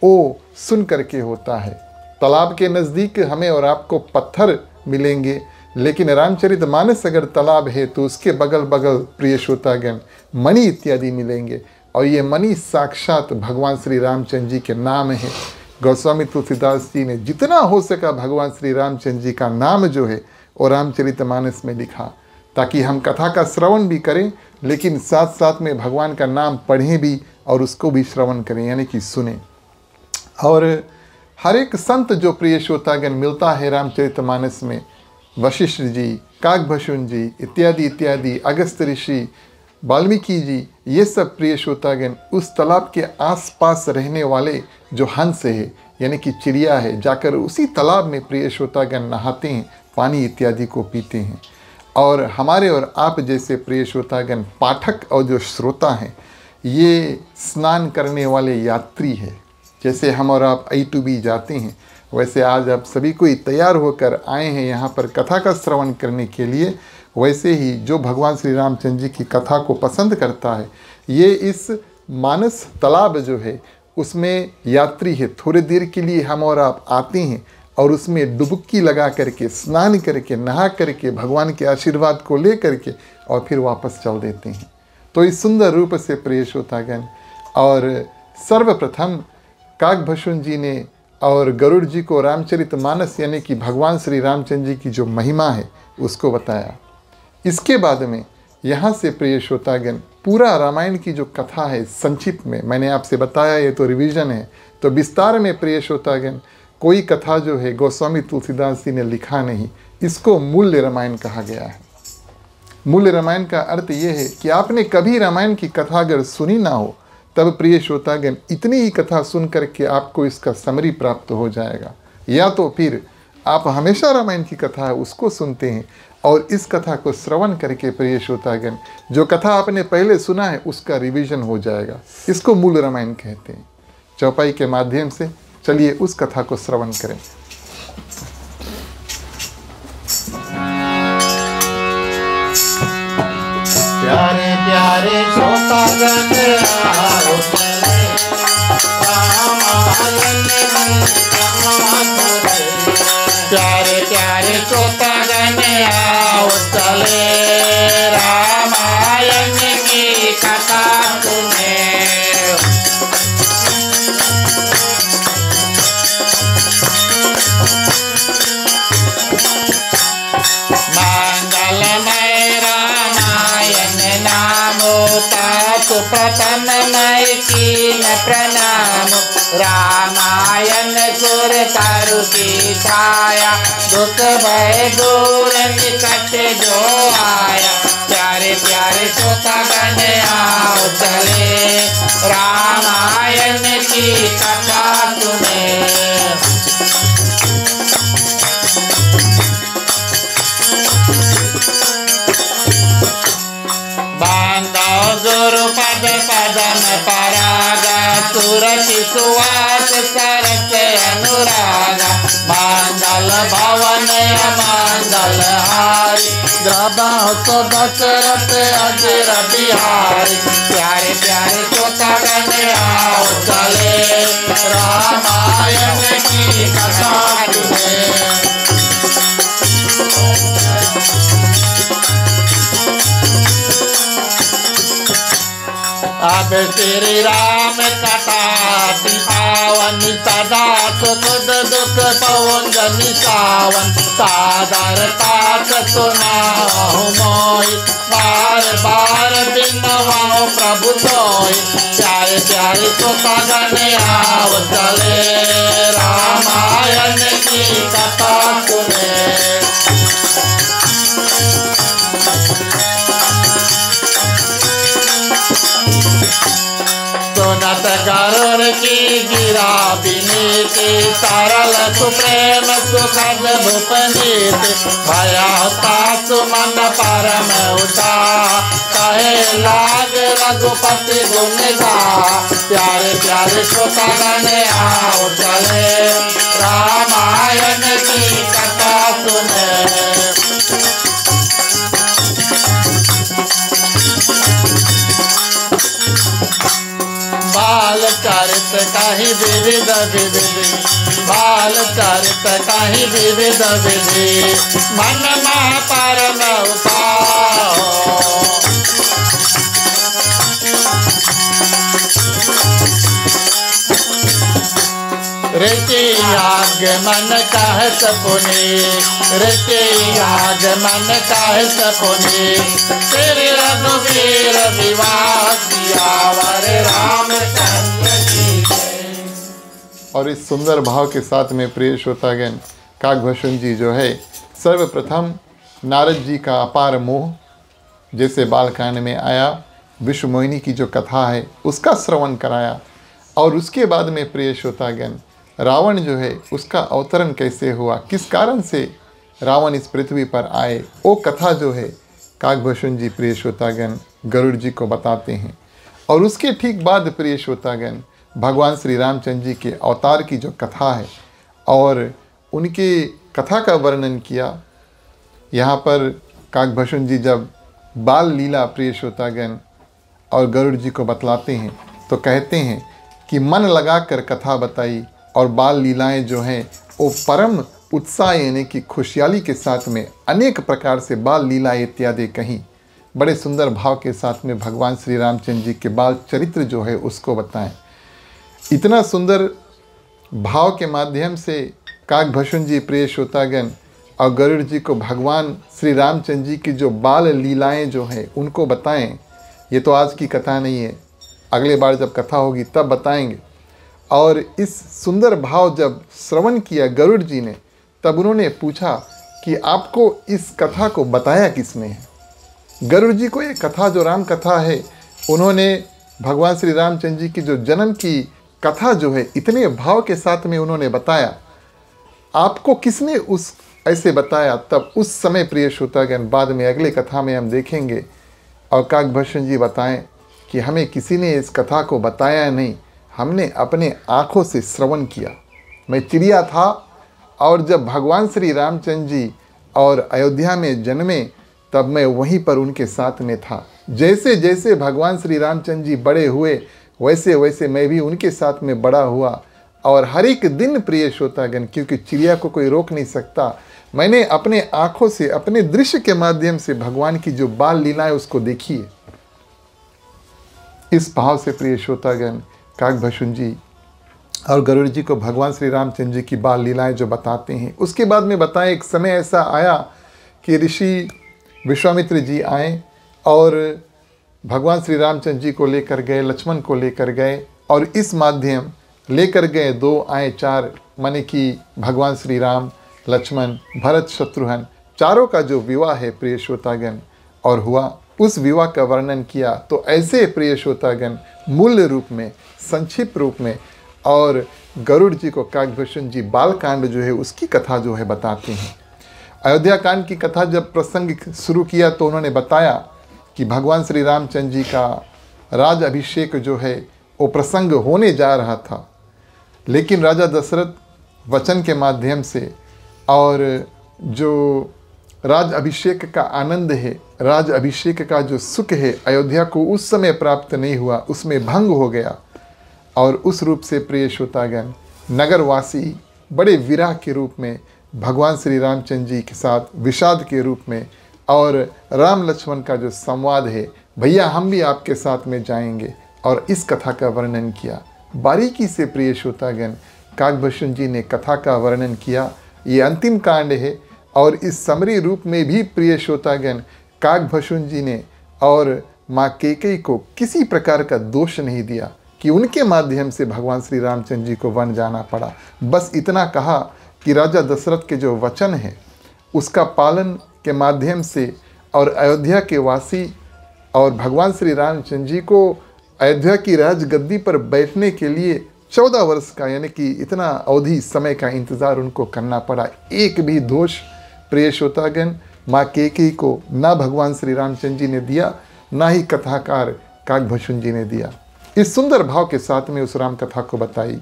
वो सुन करके होता है। तालाब के नज़दीक हमें और आपको पत्थर मिलेंगे, लेकिन रामचरितमानस अगर तालाब है तो उसके बगल बगल प्रिय श्रोतागण मणि इत्यादि मिलेंगे, और ये मणि साक्षात भगवान श्री रामचंद्र जी के नाम है। गोस्वामी तुलसीदास जी ने जितना हो सका भगवान श्री रामचंद्र जी का नाम जो है वो रामचरितमानस में लिखा, ताकि हम कथा का श्रवण भी करें, लेकिन साथ साथ में भगवान का नाम पढ़ें भी और उसको भी श्रवण करें, यानी कि सुने। और हर एक संत जो प्रिय श्रोतागण मिलता है रामचरितमानस में, वशिष्ठ जी, काकभषुन जी इत्यादि इत्यादि, अगस्त ऋषि, वाल्मीकि जी, ये सब प्रिय श्रोतागण उस तालाब के आसपास रहने वाले जो हंस है यानी कि चिड़िया है, जाकर उसी तालाब में प्रिय श्रोतागण नहाते हैं, पानी इत्यादि को पीते हैं। और हमारे और आप जैसे प्रिय श्रोतागण पाठक और जो श्रोता हैं, ये स्नान करने वाले यात्री है। जैसे हम और आप I2B जाते हैं, वैसे आज आप सभी कोई तैयार होकर आए हैं यहाँ पर कथा का श्रवण करने के लिए। वैसे ही जो भगवान श्री रामचंद्र जी की कथा को पसंद करता है, ये इस मानस तालाब जो है उसमें यात्री है। थोड़ी देर के लिए हम और आप आते हैं और उसमें डुबकी लगा करके, स्नान करके, नहा करके, भगवान के आशीर्वाद को ले करके और फिर वापस चल देते हैं। तो इस सुंदर रूप से प्रिय श्रोतागण, और सर्वप्रथम काकभषुन जी ने और गरुड़ जी को रामचरितमानस यानी कि भगवान श्री रामचंद्र जी की जो महिमा है उसको बताया। इसके बाद में यहाँ से प्रिय श्रोतागण पूरा रामायण की जो कथा है संक्षिप्त में मैंने आपसे बताया, ये तो रिवीजन है, तो विस्तार में प्रिय श्रोतागण कोई कथा जो है गोस्वामी तुलसीदास जी ने लिखा नहीं, इसको मूल्य रामायण कहा गया है। मूल्य रामायण का अर्थ ये है कि आपने कभी रामायण की कथा अगर सुनी ना हो, तब प्रिय श्रोतागण इतनी ही कथा सुन करके आपको इसका समरी प्राप्त हो जाएगा, या तो फिर आप हमेशा रामायण की कथा है उसको सुनते हैं और इस कथा को श्रवण करके प्रिय श्रोतागण जो कथा आपने पहले सुना है उसका रिवीजन हो जाएगा। इसको मूल रामायण कहते हैं। चौपाई के माध्यम से चलिए उस कथा को श्रवण करें। प्यारे प्यारे श्रोतागण आओ चले रामायण में प्यारे प्यारे श्रोतागण आओ चले रामायण की कथा सुने। प्रथम मय कीन प्रणाम रामायण सुर तरु की छाया दुख भय दूर निकट जो आया। प्यारे प्यारे श्रोतागण आओ चले रामायण की कथा सुने। गुरु पद पदम पराग सुरति सुवास सरस अनुराग मंगल भवन मंगल हारी द्रवहुत दशरथ अजर बिहारी। प्यारे प्यारे श्रोतागण आओ चले रामायण की कथा सुने। अब श्री राम कथा पावन सदा सुख दुख पवन निशावन सादर पाठ सुनाओ मोई बार बार बिनवाओ प्रभु सोई। प्यारे प्यारे श्रोतागण आओ चले रामायण की कथा सुने। गरुड़ की गिरा विनीत, सरल सुप्रेम सुखद भूपनीत, भया सुमन परम उता, कहे लाग रघुपति गुण गा, प्यारे प्यारे श्रोतागण आओ चले, रामायण की कथा सुने। बाल चरित कहीं विविध विधि, बाल चरित कहीं विविध विधि, मन में परम उताओ, ऋषि आगमन कह सपुनि, ऋषि आगमन कह सपुनि, श्री रघुवीर विवाह सियावर रामचंद्र की जय। और इस सुंदर भाव के साथ में प्रिय श्रोतागण, काकभूषण जी जो है सर्वप्रथम नारद जी का अपार मोह, जैसे बालकांड में आया, विश्व मोहिनी की जो कथा है उसका श्रवण कराया, और उसके बाद में प्रिय श्रोतागण रावण जो है उसका अवतरण कैसे हुआ, किस कारण से रावण इस पृथ्वी पर आए, वो कथा जो है काकभूषण जी प्रिय श्रोतागण गरुड़ जी को बताते हैं। और उसके ठीक बाद प्रिय श्रोतागण भगवान श्री रामचंद्र जी के अवतार की जो कथा है और उनके कथा का वर्णन किया। यहाँ पर काकभूषण जी जब बाल लीला प्रिय श्रोतागण और गरुड़ जी को बतलाते हैं तो कहते हैं कि मन लगाकर कथा बताई, और बाल लीलाएं जो हैं वो परम उत्साह यानी कि खुशहाली के साथ में अनेक प्रकार से बाल लीलाएं इत्यादि कहीं बड़े सुंदर भाव के साथ में भगवान श्री रामचंद्र जी के बाल चरित्र जो है उसको बताएं। इतना सुंदर भाव के माध्यम से काकभूषण जी प्रिय श्रोतागण और गरुड़ जी को भगवान श्री रामचंद्र जी की जो बाल लीलाएं जो है उनको बताएं। ये तो आज की कथा नहीं है, अगले बार जब कथा होगी तब बताएंगे। और इस सुंदर भाव जब श्रवण किया गरुड़ जी ने, तब उन्होंने पूछा कि आपको इस कथा को बताया किसने है। गरुड़ जी को ये कथा जो राम कथा है, उन्होंने भगवान श्री रामचंद्र जी की जो जन्म की कथा जो है इतने भाव के साथ में उन्होंने बताया, आपको किसने उस ऐसे बताया। तब उस समय प्रिय श्रोतागण बाद में अगले कथा में हम देखेंगे, और काकभूषण जी बताएं कि हमें किसी ने इस कथा को बताया नहीं, हमने अपने आँखों से श्रवण किया। मैं चिड़िया था, और जब भगवान श्री रामचंद्र जी और अयोध्या में जन्मे तब मैं वहीं पर उनके साथ में था। जैसे जैसे भगवान श्री रामचंद्र जी बड़े हुए वैसे वैसे मैं भी उनके साथ में बड़ा हुआ, और हर एक दिन प्रिय श्रोतागण, क्योंकि चिड़िया को कोई रोक नहीं सकता, मैंने अपने आँखों से अपने दृश्य के माध्यम से भगवान की जो बाल लीलाएं उसको देखी है। इस भाव से प्रिय श्रोतागण काकभूषण जी और गरुड़ जी को भगवान श्री रामचंद्र जी की बाल लीलाएं जो बताते हैं। उसके बाद में बताएं एक समय ऐसा आया कि ऋषि विश्वामित्र जी आए और भगवान श्री रामचंद्र जी को लेकर गए, लक्ष्मण को लेकर गए, और इस माध्यम लेकर गए 2 आए 4, माने कि भगवान श्री राम, लक्ष्मण, भरत, शत्रुघ्न, चारों का जो विवाह है प्रिय श्रोतागण और हुआ, उस विवाह का वर्णन किया। तो ऐसे प्रिय श्रोतागण मूल रूप में, संक्षिप्त रूप में, और गरुड़ जी को काकभूषण जी बालकांड जो है उसकी कथा जो है बताते हैं। अयोध्या कांड की कथा जब प्रसंग शुरू किया तो उन्होंने बताया कि भगवान श्री रामचंद्र जी का राज अभिषेक जो है वो प्रसंग होने जा रहा था, लेकिन राजा दशरथ वचन के माध्यम से और जो राज अभिषेक का आनंद है, राज अभिषेक का जो सुख है, अयोध्या को उस समय प्राप्त नहीं हुआ, उसमें भंग हो गया। और उस रूप से प्रिय श्रोतागण नगरवासी बड़े विरह के रूप में भगवान श्री रामचंद्र जी के साथ विषाद के रूप में, और राम लक्ष्मण का जो संवाद है, भैया हम भी आपके साथ में जाएंगे, और इस कथा का वर्णन किया बारीकी से। प्रिय श्रोतागण काकभूषण जी ने कथा का वर्णन किया। ये अंतिम कांड है, और इस समरी रूप में भी प्रिय श्रोतागण काकभूषण जी ने और माँ कैकेयी को किसी प्रकार का दोष नहीं दिया कि उनके माध्यम से भगवान श्री रामचंद्र जी को वन जाना पड़ा। बस इतना कहा कि राजा दशरथ के जो वचन है उसका पालन के माध्यम से, और अयोध्या के वासी और भगवान श्री रामचंद्र जी को अयोध्या की राजगद्दी पर बैठने के लिए 14 वर्ष का यानी कि इतना अवधि समय का इंतज़ार उनको करना पड़ा। एक भी दोष प्रिय श्रोतागण माँ कैकेयी को ना भगवान श्री रामचंद्र जी ने दिया, ना ही कथाकार काकभूषण जी ने दिया। इस सुंदर भाव के साथ में उस राम कथा को बताई।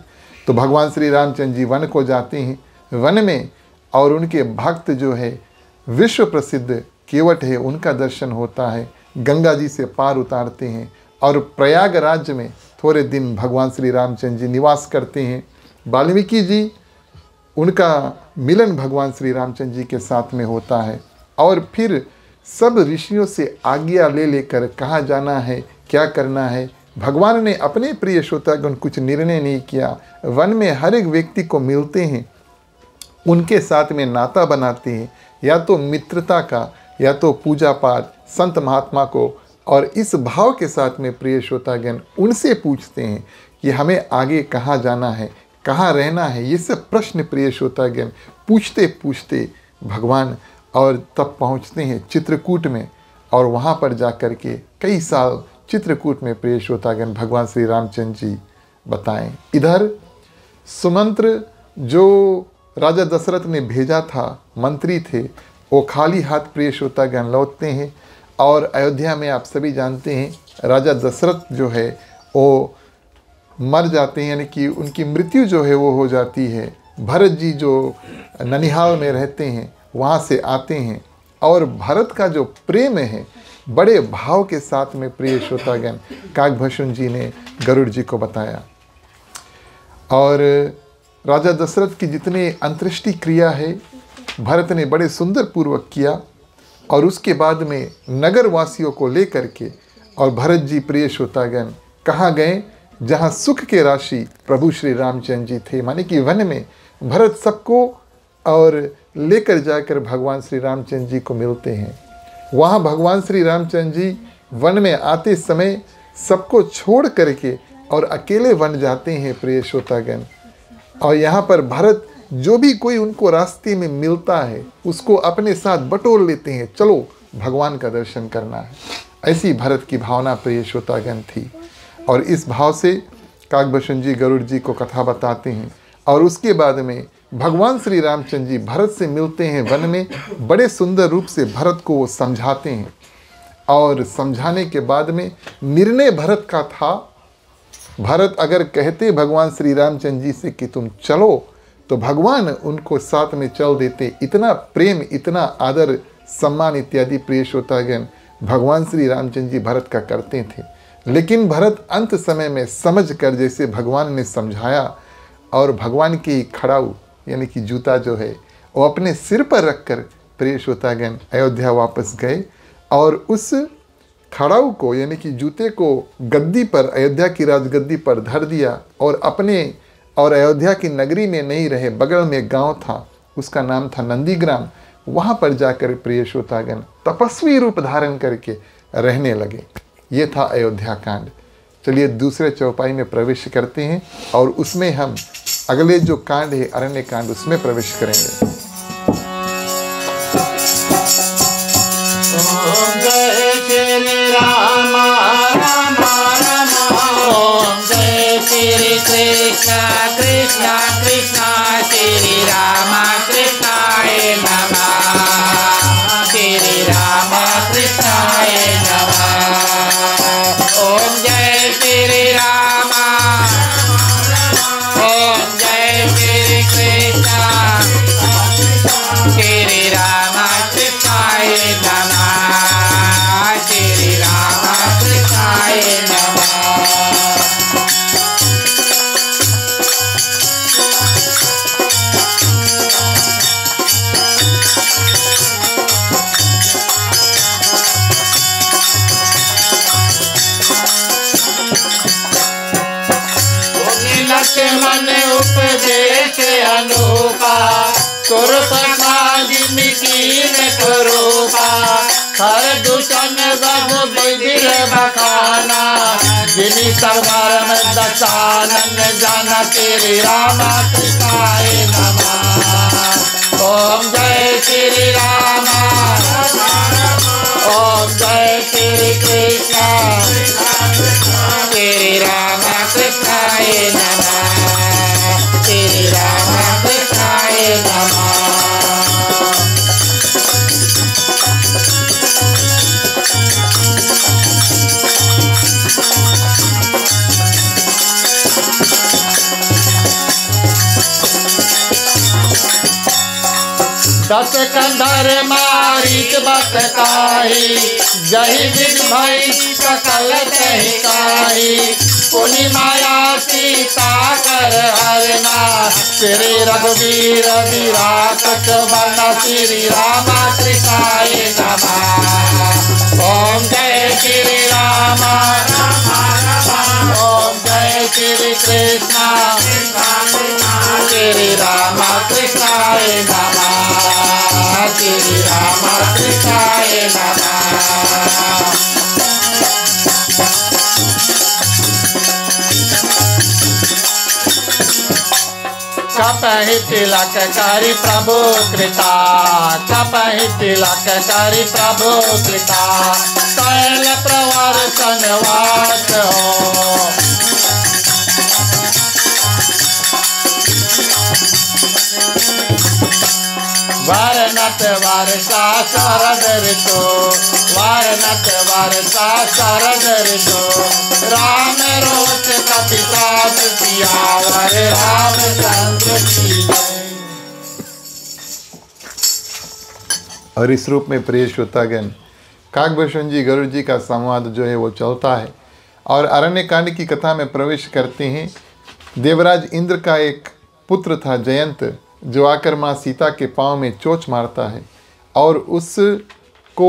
तो भगवान श्री रामचंद्र जी वन को जाते हैं, वन में और उनके भक्त जो है विश्व प्रसिद्ध केवट है उनका दर्शन होता है। गंगा जी से पार उतारते हैं और प्रयागराज में थोड़े दिन भगवान श्री रामचंद्र जी निवास करते हैं। वाल्मीकि जी उनका मिलन भगवान श्री रामचंद्र जी के साथ में होता है और फिर सब ऋषियों से आज्ञा ले लेकर कहाँ जाना है, क्या करना है। भगवान ने अपने प्रिय श्रोतागण कुछ निर्णय नहीं किया। वन में हर एक व्यक्ति को मिलते हैं, उनके साथ में नाता बनाते हैं, या तो मित्रता का या तो पूजा पाठ संत महात्मा को, और इस भाव के साथ में प्रिय श्रोतागण उनसे पूछते हैं कि हमें आगे कहाँ जाना है, कहाँ रहना है। ये सब प्रश्न प्रिय श्रोतागण पूछते पूछते भगवान और तब पहुँचते हैं चित्रकूट में, और वहाँ पर जा कर के कई साल चित्रकूट में प्रिय श्रोतागण भगवान श्री रामचंद्र जी बताएं। इधर सुमंत्र जो राजा दशरथ ने भेजा था, मंत्री थे, वो खाली हाथ प्रिय श्रोतागण लौटते हैं। और अयोध्या में आप सभी जानते हैं राजा दशरथ जो है वो मर जाते हैं, यानी कि उनकी मृत्यु जो है वो हो जाती है। भरत जी जो ननिहाल में रहते हैं वहाँ से आते हैं, और भरत का जो प्रेम है बड़े भाव के साथ में प्रिय श्रोतागण काकभूषण जी ने गरुड़ जी को बताया। और राजा दशरथ की जितने अंत्येष्टि क्रिया है भरत ने बड़े सुंदर पूर्वक किया, और उसके बाद में नगर वासियों को लेकर के और भरत जी प्रिय श्रोतागण कहाँ गए, जहाँ सुख के राशि प्रभु श्री रामचंद्र जी थे, माने कि वन में भरत सबको और लेकर जाकर भगवान श्री रामचंद्र जी को मिलते हैं। वहाँ भगवान श्री रामचंद्र जी वन में आते समय सबको छोड़ करके और अकेले वन जाते हैं प्रिय श्रोतागण। और यहाँ पर भरत जो भी कोई उनको रास्ते में मिलता है उसको अपने साथ बटोर लेते हैं, चलो भगवान का दर्शन करना है। ऐसी भरत की भावना प्रिय श्रोतागण थी। और इस भाव से काकभूषण जी गरुड़ जी को कथा बताते हैं, और उसके बाद में भगवान श्री रामचंद्र जी भरत से मिलते हैं वन में। बड़े सुंदर रूप से भरत को वो समझाते हैं, और समझाने के बाद में निर्णय भरत का था। भरत अगर कहते भगवान श्री रामचंद्र जी से कि तुम चलो, तो भगवान उनको साथ में चल देते। इतना प्रेम, इतना आदर सम्मान इत्यादि प्रिय श्रोतागण भगवान श्री रामचंद्र जी भरत का करते थे। लेकिन भरत अंत समय में समझ कर जैसे भगवान ने समझाया, और भगवान की खड़ाऊ यानी कि जूता जो है वो अपने सिर पर रखकर प्रिय श्रोतागण अयोध्या वापस गए, और उस खड़ाऊ को यानी कि जूते को गद्दी पर, अयोध्या की राजगद्दी पर धर दिया, और अपने और अयोध्या की नगरी में नहीं रहे, बगल में गांव था, उसका नाम था नंदीग्राम। वहाँ पर जाकर प्रिय श्रोतागण तपस्वी रूप धारण करके रहने लगे। ये था अयोध्या कांड। चलिए दूसरे चौपाई में प्रवेश करते हैं, और उसमें हम अगले जो कांड है अरण्य कांड उसमें प्रवेश करेंगे। ओम जय श्री राम राम राम, ओम जय श्री कृष्ण कृष्ण कृष्ण श्री राम कृष्णाय नमः, श्री राम कृष्णाय नमः। ओम जय श्री राम, ओम जय श्री कृष्ण श्री राम कृष्णाय नमः, श्री राम कृष्णाय नमः। मन उपदेश अनूपा, स्वरूपा हर दूषण बब बिदिर बखाना, जिनी सर्वरम दशानन जन श्री राम कृष्णाय नमः। ओम जय श्री राम, ओम जय श्री कृष्ण श्री दस कंधर मारिच बतकाही, जही विध भई सकल तहि काही। पुनि माया सीता कर हरना, श्री रघुवीर विराट बन श्री राम कृष्णाय नमः। ओम जय श्री राम ओम जय श्री कृष्ण श्री राम कृष्णाय नमः। श्री राम कृष्णाय नमः। कपहि तिलक करि प्रभु कृता, कपहि तिलक करि प्रभु कृता। शैल प्रवर्तन वास हो, वरनत वर्षा शरद ऋतु, वरनत वर्षा शरद ऋतु। राम रोच कपितास सियावर रामचंद्र की जय। और इस रूप में प्रिय श्रोतागण, काकभूषण जी गरुड़ जी का संवाद जो है वो चलता है और अरण्य कांड की कथा में प्रवेश करते हैं। देवराज इंद्र का एक पुत्र था जयंत, जो आकर माँ सीता के पाँव में चोंच मारता है और उसको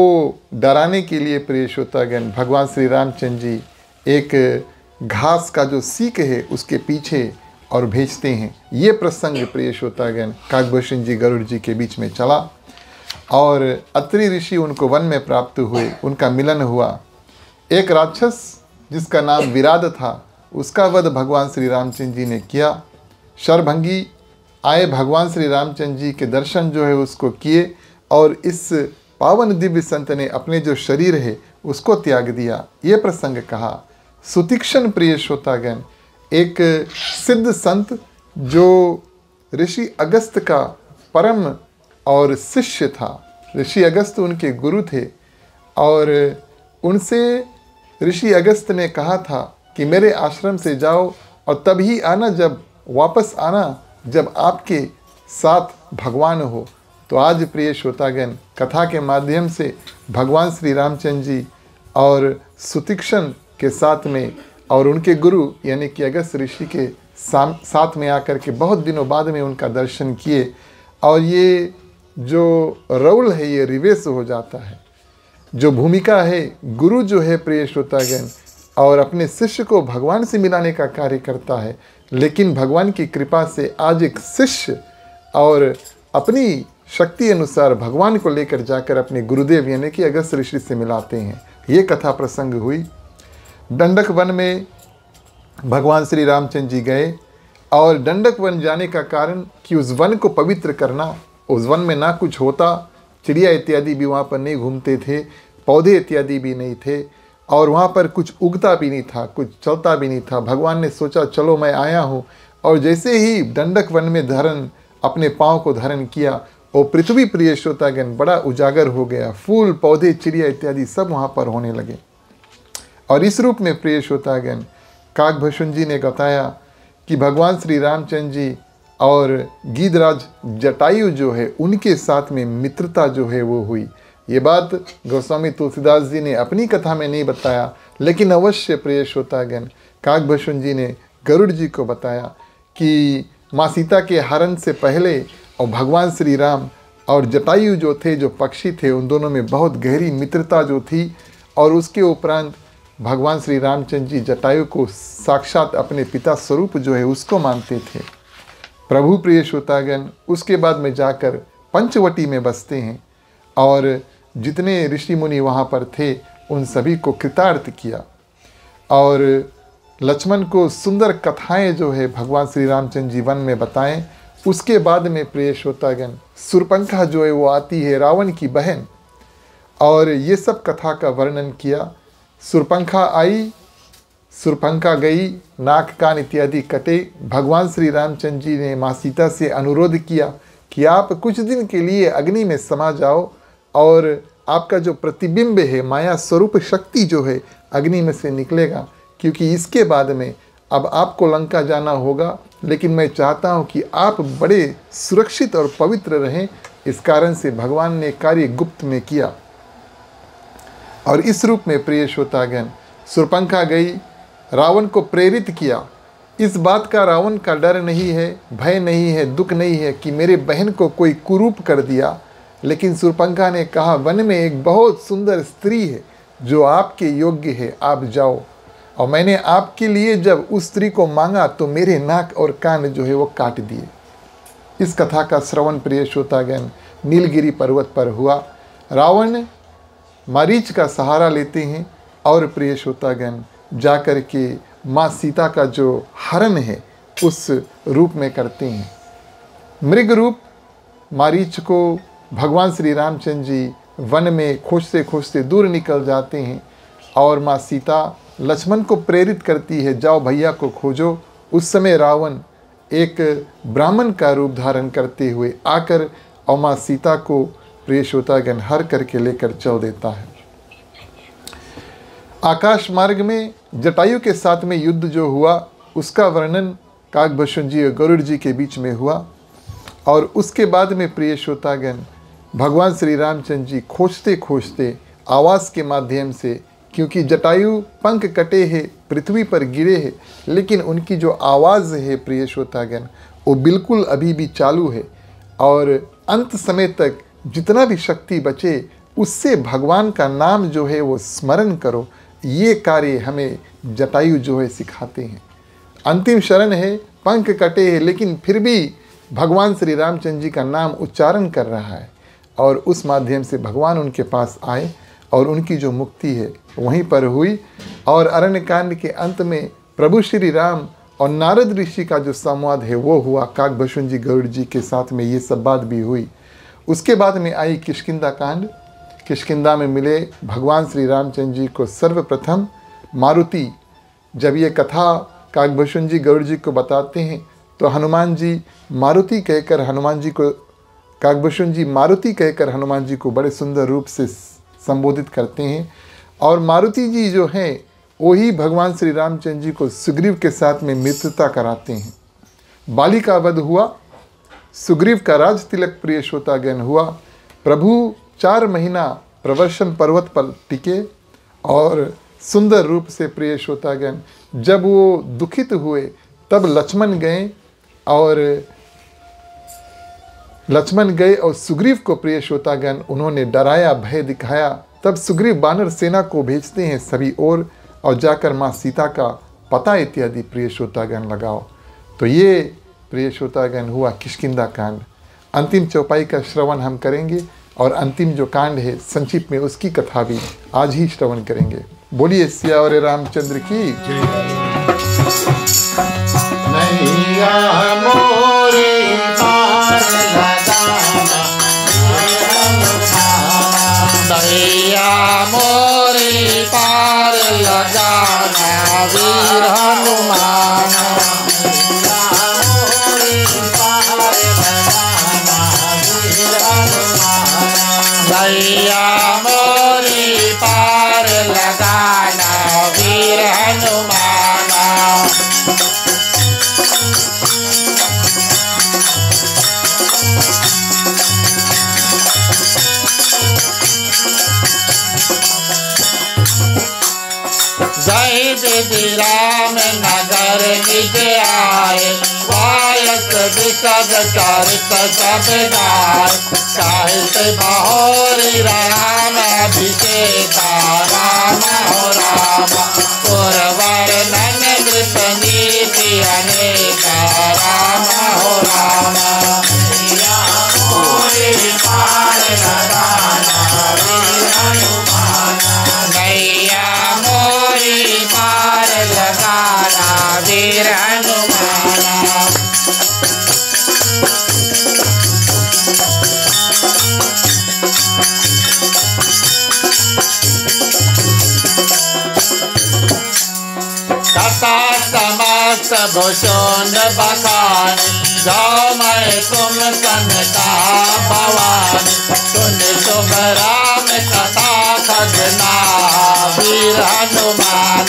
डराने के लिए प्रिय श्रोतागण भगवान श्री रामचंद्र जी एक घास का जो सीक है उसके पीछे और भेजते हैं। ये प्रसंग प्रिय श्रोतागण काकभूषण जी गरुड़ जी के बीच में चला और अत्रि ऋषि उनको वन में प्राप्त हुए, उनका मिलन हुआ। एक राक्षस जिसका नाम विराद था, उसका वध भगवान श्री रामचंद्र जी ने किया। शरभंगी आए भगवान श्री रामचंद्र जी के दर्शन जो है उसको किए और इस पावन दिव्य संत ने अपने जो शरीर है उसको त्याग दिया। ये प्रसंग कहा। सुतीक्ष्ण प्रिय श्रोतागण एक सिद्ध संत जो ऋषि अगस्त का परम और शिष्य था। ऋषि अगस्त उनके गुरु थे और उनसे ऋषि अगस्त ने कहा था कि मेरे आश्रम से जाओ और तभी आना, जब वापस आना जब आपके साथ भगवान हो। तो आज प्रिय श्रोतागण कथा के माध्यम से भगवान श्री रामचंद्र जी और सुतीक्ष्ण के साथ में और उनके गुरु यानी कि अगस्त ऋषि के साथ में आकर के बहुत दिनों बाद में उनका दर्शन किए और ये जो रोल है ये रिवर्स हो जाता है। जो भूमिका है गुरु जो है प्रिय श्रोतागण और अपने शिष्य को भगवान से मिलाने का कार्य करता है, लेकिन भगवान की कृपा से आज एक शिष्य और अपनी शक्ति अनुसार भगवान को लेकर जाकर अपने गुरुदेव यानी कि अगस्त ऋषि से मिलाते हैं। ये कथा प्रसंग हुई। दंडक वन में भगवान श्री रामचंद्र जी गए और दंडक वन जाने का कारण कि उस वन को पवित्र करना। उस वन में ना कुछ होता, चिड़िया इत्यादि भी वहाँ पर नहीं घूमते थे, पौधे इत्यादि भी नहीं थे और वहाँ पर कुछ उगता भी नहीं था, कुछ चलता भी नहीं था। भगवान ने सोचा चलो मैं आया हूँ, और जैसे ही दंडक वन में धारण अपने पाँव को धारण किया वो पृथ्वी प्रिय श्रोतागण बड़ा उजागर हो गया। फूल पौधे चिड़िया इत्यादि सब वहाँ पर होने लगे। और इस रूप में प्रिय श्रोतागण काकभूषण जी ने बताया कि भगवान श्री रामचंद्र जी और गीधराज जटायु जो है उनके साथ में मित्रता जो है वो हुई। ये बात गोस्वामी तुलसीदास जी ने अपनी कथा में नहीं बताया, लेकिन अवश्य प्रिय श्रोतागण काकभूषण जी ने गरुड़ जी को बताया कि माँ सीता के हरण से पहले और भगवान श्री राम और जटायु जो थे, जो पक्षी थे, उन दोनों में बहुत गहरी मित्रता जो थी। और उसके उपरांत भगवान श्री रामचंद्र जी जटायु को साक्षात अपने पिता स्वरूप जो है उसको मानते थे। प्रभु प्रिय श्रोतागण उसके बाद में जाकर पंचवटी में बसते हैं और जितने ऋषि मुनि वहाँ पर थे उन सभी को कृतार्थ किया और लक्ष्मण को सुंदर कथाएं जो है भगवान श्री रामचंद्र जी वन में बताएं। उसके बाद में प्रिय श्रोतागण शूर्पणखा जो है वो आती है, रावण की बहन, और ये सब कथा का वर्णन किया। शूर्पणखा आई, शूर्पणखा गई, नाक कान इत्यादि कटे। भगवान श्री रामचंद्र जी ने माँ सीता से अनुरोध किया कि आप कुछ दिन के लिए अग्नि में समा जाओ और आपका जो प्रतिबिंब है, माया स्वरूप शक्ति जो है अग्नि में से निकलेगा, क्योंकि इसके बाद में अब आपको लंका जाना होगा, लेकिन मैं चाहता हूँ कि आप बड़े सुरक्षित और पवित्र रहें। इस कारण से भगवान ने कार्य गुप्त में किया। और इस रूप में प्रिय श्रोतागण, शूर्पणखा गई, रावण को प्रेरित किया। इस बात का रावण का डर नहीं है, भय नहीं है, दुख नहीं है कि मेरे बहन को कोई कुरूप कर दिया। लेकिन शूर्पणखा ने कहा, वन में एक बहुत सुंदर स्त्री है जो आपके योग्य है, आप जाओ। और मैंने आपके लिए जब उस स्त्री को मांगा तो मेरे नाक और कान जो है वो काट दिए। इस कथा का श्रवण प्रिय श्रोतागण नीलगिरी पर्वत पर हुआ। रावण मारीच का सहारा लेते हैं और प्रिय श्रोतागण जाकर के माँ सीता का जो हरण है उस रूप में करते हैं। मृग रूप मारीच को भगवान श्री रामचंद्र जी वन में खोजते खोजते दूर निकल जाते हैं और माँ सीता लक्ष्मण को प्रेरित करती है, जाओ भैया को खोजो। उस समय रावण एक ब्राह्मण का रूप धारण करते हुए आकर और माँ सीता को प्रिय श्रोतागण हर करके लेकर चल देता है। आकाश मार्ग में जटायु के साथ में युद्ध जो हुआ उसका वर्णन काकभूषण जी और गरुड़ जी के बीच में हुआ। और उसके बाद में प्रिय श्रोतागण भगवान श्री रामचंद्र जी खोजते खोजते आवाज़ के माध्यम से, क्योंकि जटायु पंख कटे हैं, पृथ्वी पर गिरे हैं, लेकिन उनकी जो आवाज़ है प्रिय श्रोतागण वो बिल्कुल अभी भी चालू है। और अंत समय तक जितना भी शक्ति बचे उससे भगवान का नाम जो है वो स्मरण करो, ये कार्य हमें जटायु जो है सिखाते हैं। अंतिम शरण है, पंख कटे हैं, लेकिन फिर भी भगवान श्री रामचंद्र जी का नाम उच्चारण कर रहा है और उस माध्यम से भगवान उनके पास आए और उनकी जो मुक्ति है वहीं पर हुई। और अरण्यकांड के अंत में प्रभु श्री राम और नारद ऋषि का जो संवाद है वो हुआ, काकभूषण जी गरुड़ जी के साथ में ये सब बात भी हुई। उसके बाद में आई किष्किंधा कांड। किष्किंधा में मिले भगवान श्री रामचंद्र जी को सर्वप्रथम मारुति। जब ये कथा काकभूषण जी गरुड़ जी को बताते हैं तो हनुमान जी मारुति कहकर हनुमान जी को, काकभूषण जी मारुति कहकर हनुमान जी को बड़े सुंदर रूप से संबोधित करते हैं। और मारुति जी जो हैं वही भगवान श्री रामचंद्र जी को सुग्रीव के साथ में मित्रता कराते हैं। बाली का वध हुआ, सुग्रीव का राज तिलक प्रिय श्रोतागण हुआ। प्रभु 4 महीना प्रवर्षण पर्वत पर टिके और सुंदर रूप से प्रिय श्रोतागण जब वो दुखित हुए तब लक्ष्मण गए और सुग्रीव को प्रिय श्रोतागण उन्होंने डराया, भय दिखाया। तब सुग्रीव वानर सेना को भेजते हैं सभी ओर और जाकर माँ सीता का पता इत्यादि प्रिय श्रोतागण लगाओ। तो ये प्रिय श्रोतागण हुआ किष्किंधा कांड। अंतिम चौपाई का श्रवण हम करेंगे और अंतिम जो कांड है संक्षिप्त में उसकी कथा भी आज ही श्रवण करेंगे। बोलिए सियावर रामचंद्र की नैया मोरी पार लगाना, नैया मोरी पार लगाना वीर हनुमान, नैया मोरी पार लगाना वीर हनुमान। जय विधि राम नगर निज आए, वायस विशद चरित सब गाय, साहित बहोरी राम अभिषेका, राम हो राम पुरवर नन नृप नीति अनेका, राम हो राम। पार लगाना वीर हनुमान, नैया मोरी पार लगाना वीर हनुमान। कथा समस्त भूषण बखान, जाओ मैं तुम सन का भवानी, सुन शुभ राम कथा खजना वीर हनुमान,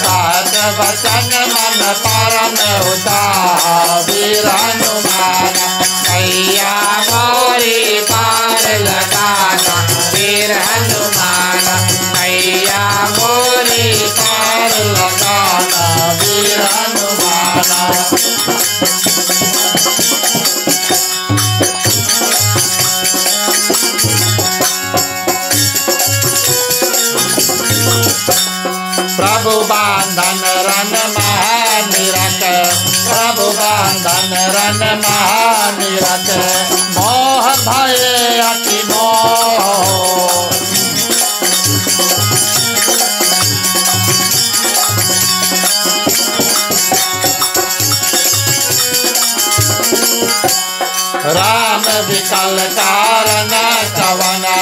सात वचन मन परम उतारा वीर हनुमान मैया मोरी पार लगाना वीर हनुमान मैया मोरी पार लगाना वीर हनुमान। प्रभु बांधन रन महानिरत प्रभु बांधन रन महानिरत मोह भय अति मोह राम विकल कारण कवना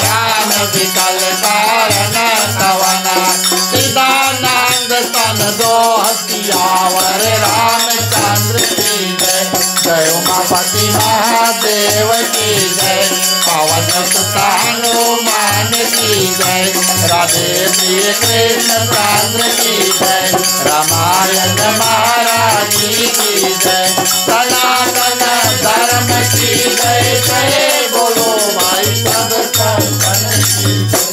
राम विकल कारण कवना सिदानंद तन दो सियावर रामचंद्र की जय जय उमापति महादेव की जय पवन सुत हनुमान की जय राधे प्रिय कृष्ण चंद्र की जय रामायण महाराज की जय सनातन धर्म की जय जय बोलो भाई सब संतन की जय।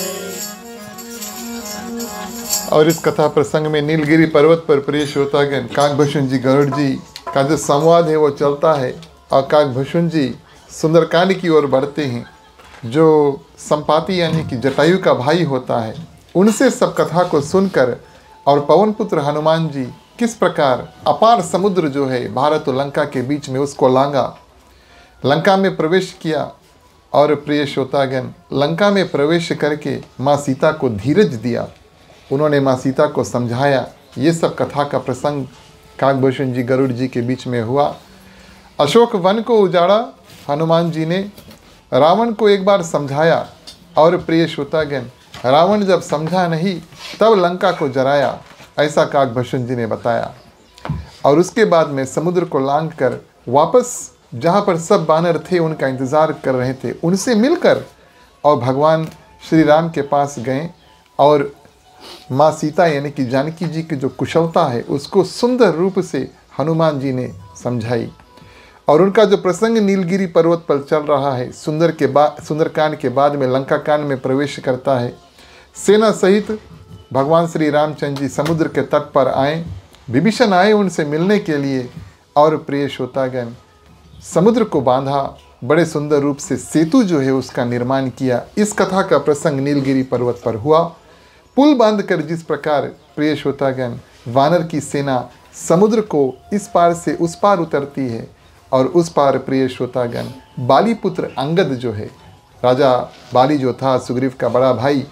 और इस कथा प्रसंग में नीलगिरी पर्वत पर प्रिय श्रोतागण काकभूषण जी गरुड़ जी का जो संवाद है वो चलता है और काकभूषण जी सुंदरकांड की ओर बढ़ते हैं। जो संपाति यानी कि जटायु का भाई होता है उनसे सब कथा को सुनकर और पवन पुत्र हनुमान जी किस प्रकार अपार समुद्र जो है भारत और लंका के बीच में उसको लांगा, लंका में प्रवेश किया और प्रिय श्रोतागण लंका में प्रवेश करके माँ सीता को धीरज दिया, उन्होंने माँ सीता को समझाया। ये सब कथा का प्रसंग काकभूषण जी गरुड़ जी के बीच में हुआ। अशोक वन को उजाड़ा हनुमान जी ने, रावण को एक बार समझाया और प्रिय श्रोतागण रावण जब समझा नहीं तब लंका को जराया, ऐसा काकभूषण जी ने बताया। और उसके बाद में समुद्र को लांघ कर वापस जहाँ पर सब बानर थे उनका इंतज़ार कर रहे थे उनसे मिलकर और भगवान श्री राम के पास गए और माँ सीता यानी कि जानकी जी की जो कुशलता है उसको सुंदर रूप से हनुमान जी ने समझाई। और उनका जो प्रसंग नीलगिरी पर्वत पर चल रहा है सुंदरकांड के बाद में लंका कांड में प्रवेश करता है। सेना सहित भगवान श्री रामचंद्र जी समुद्र के तट पर आए, विभीषण आए उनसे मिलने के लिए और प्रिय श्रोतागण समुद्र को बांधा, बड़े सुंदर रूप से सेतु जो है उसका निर्माण किया। इस कथा का प्रसंग नीलगिरी पर्वत पर हुआ। पुल बांधकर जिस प्रकार प्रिय श्रोतागण वानर की सेना समुद्र को इस पार से उस पार उतरती है और उस पार प्रिय श्रोतागण बाली पुत्र अंगद जो है, राजा बाली जो था सुग्रीव का बड़ा भाई,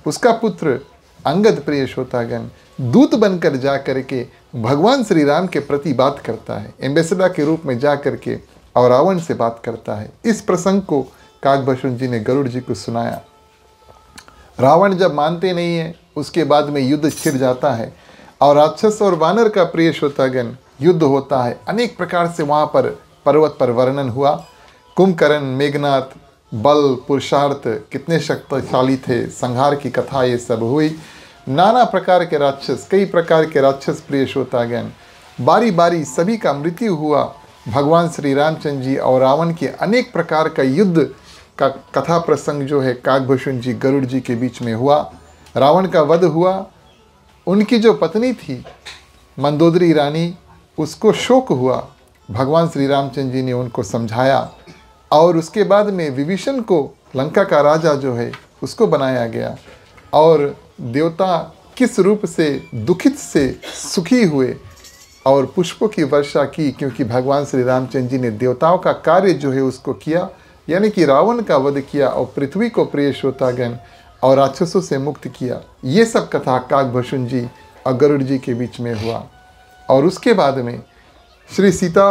उसका पुत्र अंगद प्रिय श्रोतागण दूत बनकर जा करके भगवान श्री राम के प्रति बात करता है, एम्बेसडर के रूप में जा करके और रावण से बात करता है। इस प्रसंग को काकभूषण जी ने गरुड़ जी को सुनाया। रावण जब मानते नहीं है उसके बाद में युद्ध छिड़ जाता है और राक्षस और वानर का प्रिय श्रोतागण युद्ध होता है। अनेक प्रकार से वहाँ पर पर्वत पर वर्णन हुआ। कुंभकर्ण, मेघनाथ, बल, पुरुषार्थ कितने शक्तिशाली थे, संहार की कथा ये सब हुई। नाना प्रकार के राक्षस, कई प्रकार के राक्षस प्रिय श्रोतागण, बारी बारी सभी का मृत्यु हुआ। भगवान श्री रामचंद्र जी और रावण के अनेक प्रकार का युद्ध का कथा प्रसंग जो है काकभूषण जी गरुड़ जी के बीच में हुआ। रावण का वध हुआ। उनकी जो पत्नी थी मंदोदरी रानी, उसको शोक हुआ। भगवान श्री रामचंद्र जी ने उनको समझाया और उसके बाद में विभीषण को लंका का राजा जो है उसको बनाया गया और देवता किस रूप से दुखित से सुखी हुए और पुष्पों की वर्षा की, क्योंकि भगवान श्री रामचंद्र जी ने देवताओं का कार्य जो है उसको किया, यानी कि रावण का वध किया और पृथ्वी को प्रिय श्रोतागण और राक्षसों से मुक्त किया। ये सब कथा काकभूषण जी और गरुड़ जी के बीच में हुआ। और उसके बाद में श्री सीता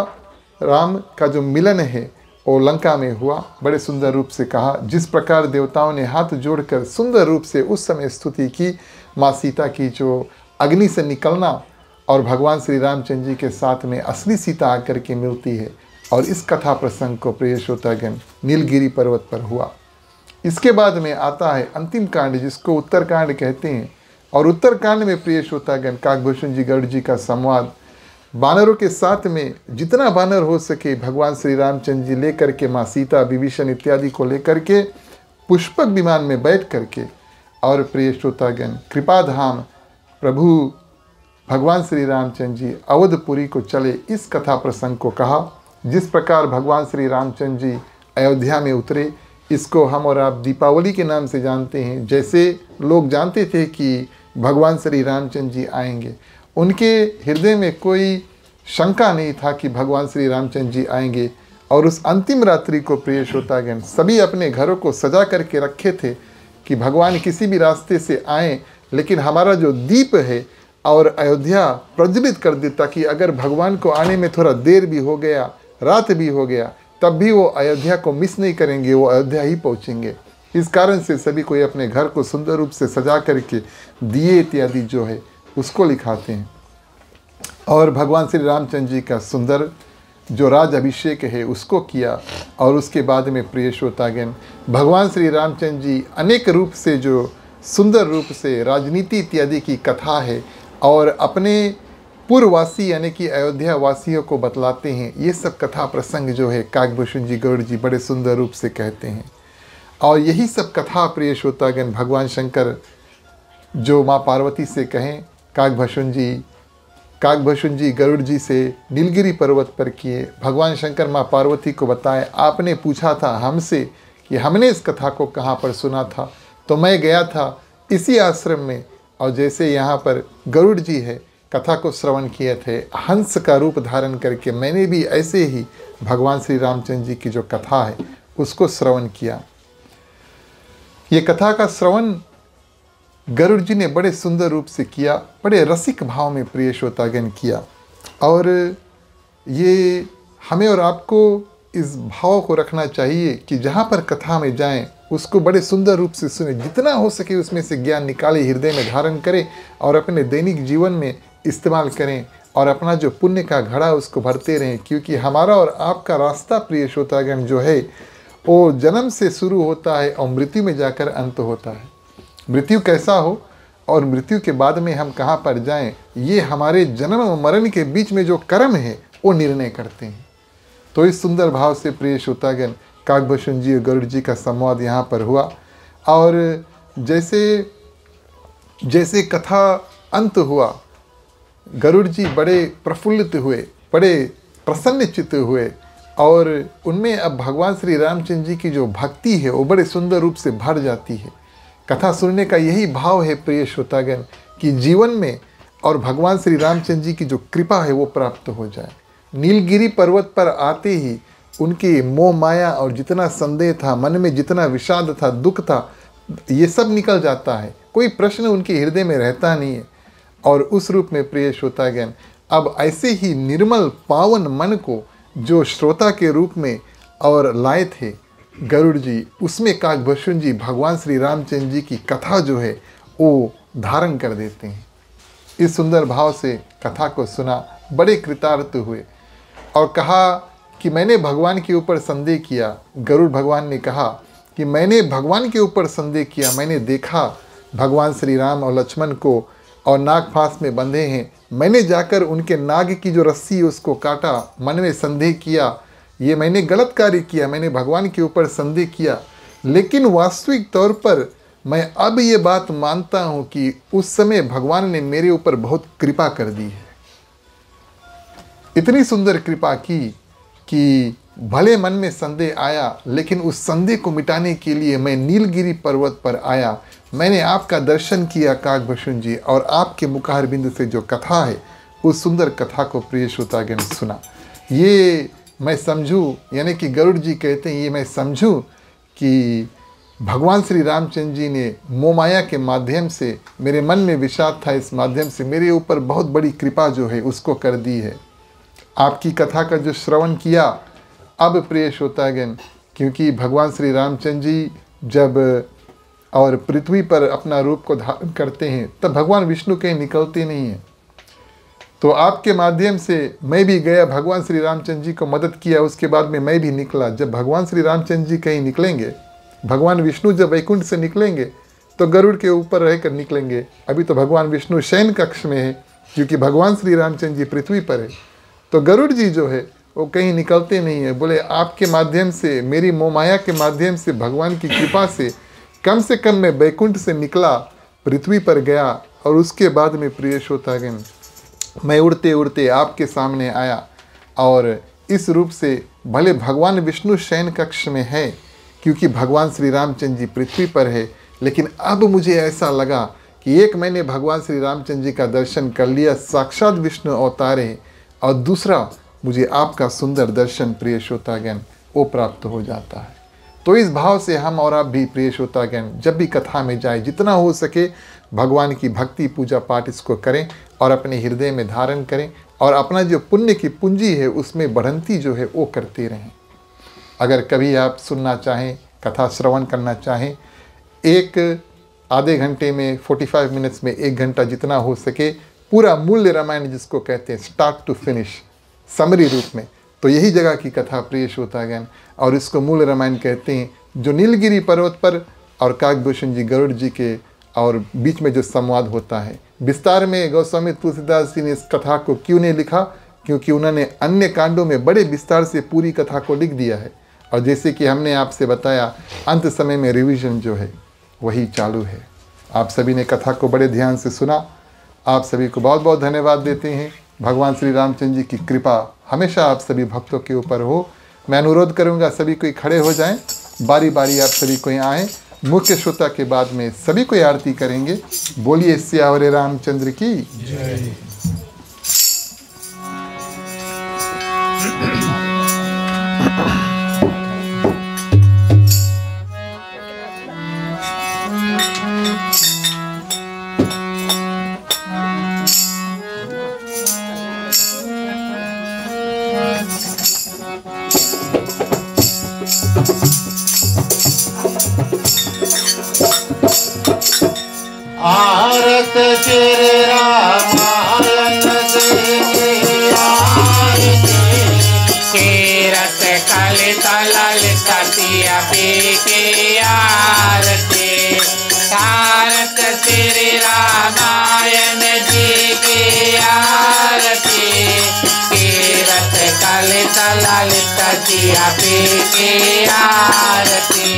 राम का जो मिलन है वो लंका में हुआ। बड़े सुंदर रूप से कहा, जिस प्रकार देवताओं ने हाथ जोड़कर सुंदर रूप से उस समय स्तुति की माँ सीता की, जो अग्नि से निकलना और भगवान श्री रामचंद्र जी के साथ में असली सीता आकर के मिलती है। और इस कथा प्रसंग को प्रिय श्रोतागण नीलगिरी पर्वत पर हुआ। इसके बाद में आता है अंतिम कांड, जिसको उत्तरकांड कहते हैं। और उत्तरकांड में प्रिय श्रोतागण काकभूषण जी गरुड़ जी का संवाद बानरों के साथ में जितना बानर हो सके भगवान श्री रामचंद्र जी लेकर के माँ सीता विभीषण इत्यादि को लेकर के पुष्पक विमान में बैठ करके और प्रिय श्रोतागण कृपाधाम प्रभु भगवान श्री रामचंद्र जी अवधपुरी को चले, इस कथा प्रसंग को कहा। जिस प्रकार भगवान श्री रामचंद्र जी अयोध्या में उतरे, इसको हम और आप दीपावली के नाम से जानते हैं। जैसे लोग जानते थे कि भगवान श्री रामचंद्र जी आएंगे, उनके हृदय में कोई शंका नहीं था कि भगवान श्री रामचंद्र जी आएंगे। और उस अंतिम रात्रि को प्रिय श्रोतागण सभी अपने घरों को सजा करके रखे थे कि भगवान किसी भी रास्ते से आएँ, लेकिन हमारा जो दीप है और अयोध्या प्रज्वलित कर दे, ताकि अगर भगवान को आने में थोड़ा देर भी हो गया, रात भी हो गया, तब भी वो अयोध्या को मिस नहीं करेंगे, वो अयोध्या ही पहुँचेंगे। इस कारण से सभी कोई अपने घर को सुंदर रूप से सजा करके दिए इत्यादि जो है उसको लिखाते हैं। और भगवान श्री रामचंद्र जी का सुंदर जो राज अभिषेक है उसको किया। और उसके बाद में प्रिय श्रोतागण भगवान श्री रामचंद्र जी अनेक रूप से जो सुंदर रूप से राजनीति इत्यादि की कथा है और अपने पूर्ववासी यानी कि अयोध्या वासियों को बतलाते हैं। ये सब कथा प्रसंग जो है काकभूषण जी गरुड़ जी बड़े सुंदर रूप से कहते हैं। और यही सब कथा प्रिय श्रोतागण भगवान शंकर जो माँ पार्वती से कहें, काकभूषण जी गरुड़ जी से नीलगिरी पर्वत पर किए। भगवान शंकर माँ पार्वती को बताए, आपने पूछा था हमसे कि हमने इस कथा को कहाँ पर सुना था, तो मैं गया था इसी आश्रम में, और जैसे यहाँ पर गरुड़ जी है कथा को श्रवण किए थे, हंस का रूप धारण करके मैंने भी ऐसे ही भगवान श्री रामचंद्र जी की जो कथा है उसको श्रवण किया। ये कथा का श्रवण गरुड़ जी ने बड़े सुंदर रूप से किया, बड़े रसिक भाव में प्रिय श्रोतागण किया। और ये हमें और आपको इस भाव को रखना चाहिए कि जहाँ पर कथा में जाएं उसको बड़े सुंदर रूप से सुने, जितना हो सके उसमें से ज्ञान निकाले, हृदय में धारण करें और अपने दैनिक जीवन में इस्तेमाल करें और अपना जो पुण्य का घड़ा उसको भरते रहें। क्योंकि हमारा और आपका रास्ता प्रिय श्रोतागण जो है वो जन्म से शुरू होता है और मृत्यु में जाकर अंत होता है। मृत्यु कैसा हो और मृत्यु के बाद में हम कहाँ पर जाएं, ये हमारे जन्म और मरण के बीच में जो कर्म है वो निर्णय करते हैं। तो इस सुंदर भाव से प्रिय श्रोतागण काकभूषण जी और गरुड़ जी का संवाद यहाँ पर हुआ। और जैसे जैसे कथा अंत हुआ, गरुड़ जी बड़े प्रफुल्लित हुए, बड़े प्रसन्नचित्त हुए और उनमें अब भगवान श्री रामचंद्र जी की जो भक्ति है वो बड़े सुंदर रूप से भर जाती है। कथा सुनने का यही भाव है प्रिय श्रोतागण कि जीवन में और भगवान श्री रामचंद्र जी की जो कृपा है वो प्राप्त हो जाए। नीलगिरी पर्वत पर आते ही उनकी मोह माया और जितना संदेह था, मन में जितना विषाद था, दुख था, ये सब निकल जाता है। कोई प्रश्न उनके हृदय में रहता नहीं है। और उस रूप में प्रिय श्रोतागण अब ऐसे ही निर्मल पावन मन को जो श्रोता के रूप में और लाए थे गरुड़ जी, उसमें काकभूषण जी भगवान श्री रामचंद्र जी की कथा जो है वो धारण कर देते हैं। इस सुंदर भाव से कथा को सुना, बड़े कृतार्थ हुए और कहा कि मैंने भगवान के ऊपर संदेह किया। गरुड़ भगवान ने कहा कि मैंने भगवान के ऊपर संदेह किया, मैंने देखा भगवान श्री राम और लक्ष्मण को और नाग फांस में बंधे हैं, मैंने जाकर उनके नाग की जो रस्सी उसको काटा, मन में संदेह किया, ये मैंने गलत कार्य किया, मैंने भगवान के ऊपर संदेह किया। लेकिन वास्तविक तौर पर मैं अब ये बात मानता हूँ कि उस समय भगवान ने मेरे ऊपर बहुत कृपा कर दी है। इतनी सुंदर कृपा की कि भले मन में संदेह आया, लेकिन उस संदेह को मिटाने के लिए मैं नीलगिरी पर्वत पर आया, मैंने आपका दर्शन किया काकभूषण जी, और आपके मुखार बिंद से जो कथा है उस सुंदर कथा को प्रिय श्रोतागण सुना। ये मैं समझूँ, यानी कि गरुड़ जी कहते हैं, ये मैं समझूँ कि भगवान श्री रामचंद्र जी ने मोहमाया के माध्यम से, मेरे मन में विषाद था, इस माध्यम से मेरे ऊपर बहुत बड़ी कृपा जो है उसको कर दी है। आपकी कथा का जो श्रवण किया, अब प्रिय श्रोतागण, क्योंकि भगवान श्री रामचंद्र जी जब और पृथ्वी पर अपना रूप को धारण करते हैं तब भगवान विष्णु कहीं निकलते नहीं हैं। तो आपके माध्यम से मैं भी गया, भगवान श्री रामचंद्र जी को मदद किया, उसके बाद में मैं भी निकला। जब भगवान श्री रामचंद्र जी कहीं निकलेंगे, भगवान विष्णु जब वैकुंठ से निकलेंगे तो गरुड़ के ऊपर रहकर निकलेंगे। अभी तो भगवान विष्णु शयन कक्ष में है, क्योंकि भगवान श्री रामचंद्र जी पृथ्वी पर है। तो गरुड़ जी जो है वो कहीं निकलते नहीं है। बोले आपके माध्यम से, मेरी मोहमाया के माध्यम से, भगवान की कृपा से कम मैं बैकुंठ से निकला, पृथ्वी पर गया, और उसके बाद में प्रिय श्रोतागण मैं उड़ते उड़ते आपके सामने आया। और इस रूप से भले भगवान विष्णु शयन कक्ष में है, क्योंकि भगवान श्री रामचंद्र जी पृथ्वी पर है, लेकिन अब मुझे ऐसा लगा कि एक मैंने भगवान श्री रामचंद्र जी का दर्शन कर लिया, साक्षात विष्णु अवतार है, और दूसरा मुझे आपका सुंदर दर्शन प्रिय श्रोतागण वो प्राप्त हो जाता है। तो इस भाव से हम और आप भी प्रिय श्रोतागण जब भी कथा में जाए, जितना हो सके भगवान की भक्ति पूजा पाठ इसको करें और अपने हृदय में धारण करें, और अपना जो पुण्य की पूंजी है उसमें बढ़ंती जो है वो करते रहें। अगर कभी आप सुनना चाहें, कथा श्रवण करना चाहें, एक आधे घंटे में 45 मिनट्स में 1 घंटा जितना हो सके पूरा मूल्य रामायण जिसको कहते हैं स्टार्ट टू फिनिश समरी रूप में, तो यही जगह की कथा प्रिय श्रोतागण, और इसको मूल रामायण कहते हैं, जो नीलगिरी पर्वत पर और काकभूषण जी गरुड़ जी के और बीच में जो संवाद होता है। विस्तार में गोस्वामी तुलसीदास जी ने इस कथा को क्यों नहीं लिखा, क्योंकि उन्होंने अन्य कांडों में बड़े विस्तार से पूरी कथा को लिख दिया है, और जैसे कि हमने आपसे बताया अंत समय में रिवीजन जो है वही चालू है। आप सभी ने कथा को बड़े ध्यान से सुना, आप सभी को बहुत बहुत धन्यवाद देते हैं। भगवान श्री रामचंद्र जी की कृपा हमेशा आप सभी भक्तों के ऊपर हो। मैं अनुरोध करूंगा सभी कोई खड़े हो जाएं, बारी बारी आप सभी कोई आएँ। मुख्य श्रोता के बाद में सभी कोई आरती करेंगे। बोलिए सियावर रामचंद्र की जय। आरत श्री रामायण देवी आरती कीरत कलित ललित सिया की आरती। आरत श्री रामायण जी की आरती कीरत कलित ललित सिया की आरती।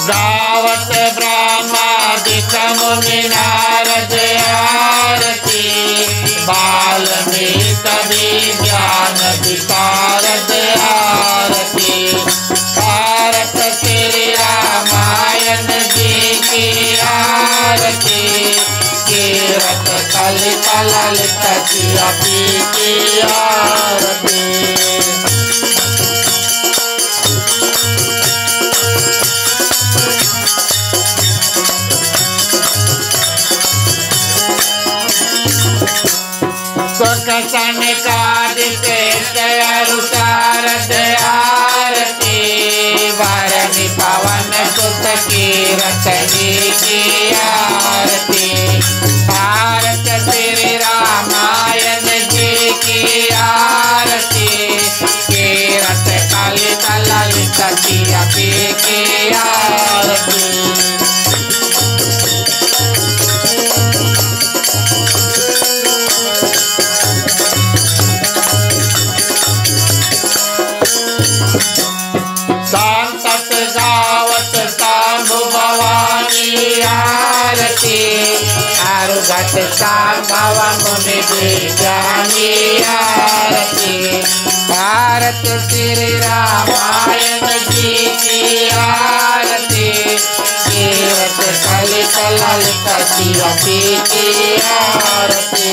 गावत ब्रह्मादिक मुनि नारद आरती वाल्मीकि कवि ज्ञान विशारद आरती। भारत श्री रामायण जी की आरती कीरत कलित ललित सिया की आरती। सकसन कादिके अनुसारद आरती वरनि पवन सुत कीरत की आरती। भारत श्री रामायण जी की आरती कीरत कलित ललित सिया की आरती। गावत सांभु भवानी आरती अरुगत सांभव मुनि ज्ञानी आरती। भारत श्री रामायण जी की आरती कीरत कलित ललित सिया की आरती।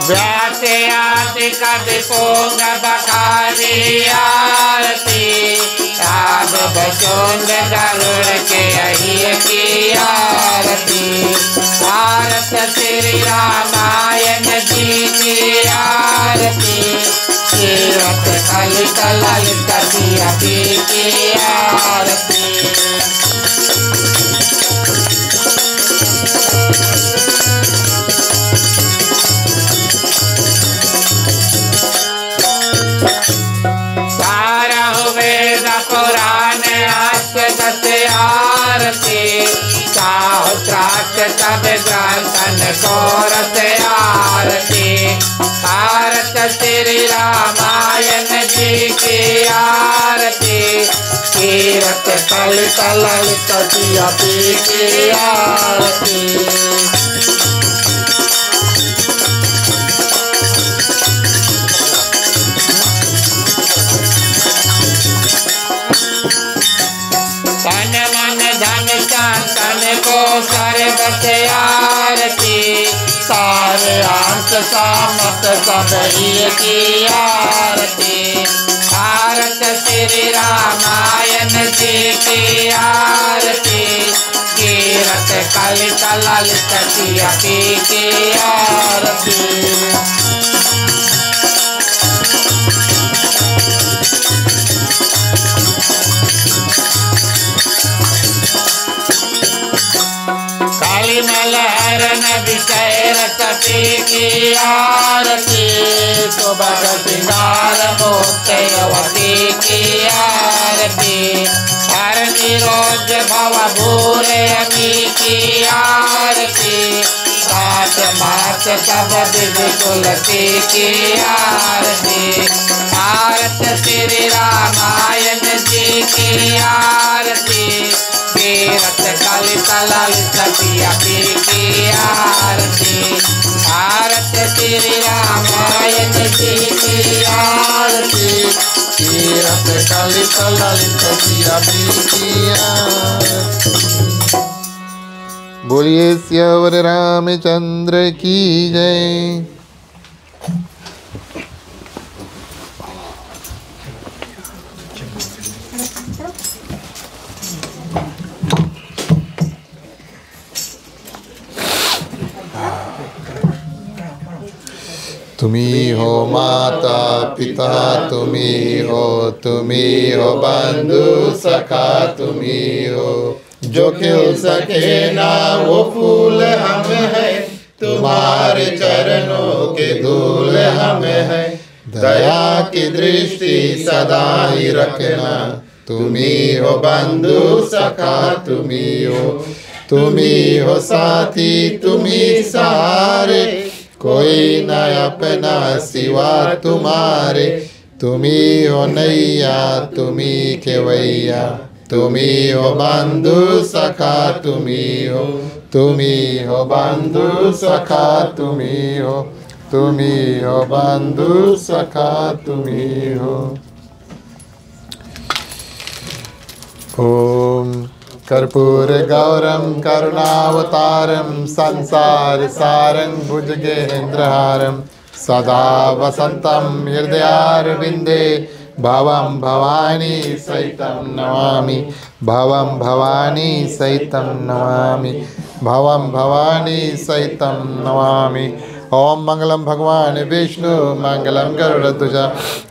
व्यासे आदि कवि पोंग बखारी आरती राम बचोंग गरुड़ के अहिय की आरती। भारत श्री रामायण जी की आरती ललित किया पी की आरती। वेद पुराण अष्ट दस आरती सहस्राष्ट सब ग्रंथन कोरस आरती। भारत श्री रामायण जी की आरती कीरत कलित ललित किया पी की आरती। तन मन धन तन को सर्वत आरती सारे अंश सामत सब ही की आरती। भारत श्री रामायण जी की आरती कीरत कलित ललित किया पी की आरती। मलहरन विषय रसपी की आरती सुबह श्रृंगार मोत्यवती की आरती। हर निरोज भव भूरे अमी की आरती सात मास सब विधि तुलसी की आरती। भारत श्री रामायण जी की आरती कीरत कलित ललित किया पी की आरती। भारत श्री रामायण जी की आरती कीरत कलित ललित किया पी की आरती। बोलिए सियावर रामचंद्र की जय। तुम्ही हो माता पिता, तुम्ही हो बंधु सखा, तुम्ही हो जो खिल सके ना वो फूल हम है, तुम्हारे चरणों के धूल हम है। दया की दृष्टि सदा ही रखना, तुम्ही हो बंधु सखा, तुम्ही हो साथी, तुम्ही सहारे, कोई न अपना सिवा तुम्हारे। तुम्ही हो नैया, तुम्ही केवैया, तुम्ही हो बंधु सखा, तुम्ही हो बंधु सखा, तुम्ही हो बंधु सखा, तुम्ही हो। ओम कर्पूर गौरम करुणावतारम संसार सारं भुजगेन्द्रहारं सदा वसंतं हृदयारविंदे भवं भवानी सहितं नमामि, भवं भवानी सहितं नमामि, भवं भवानी सहितं नमामि। ओम मंगलम भगवान विष्णु मंगलम गरुड़ध्वज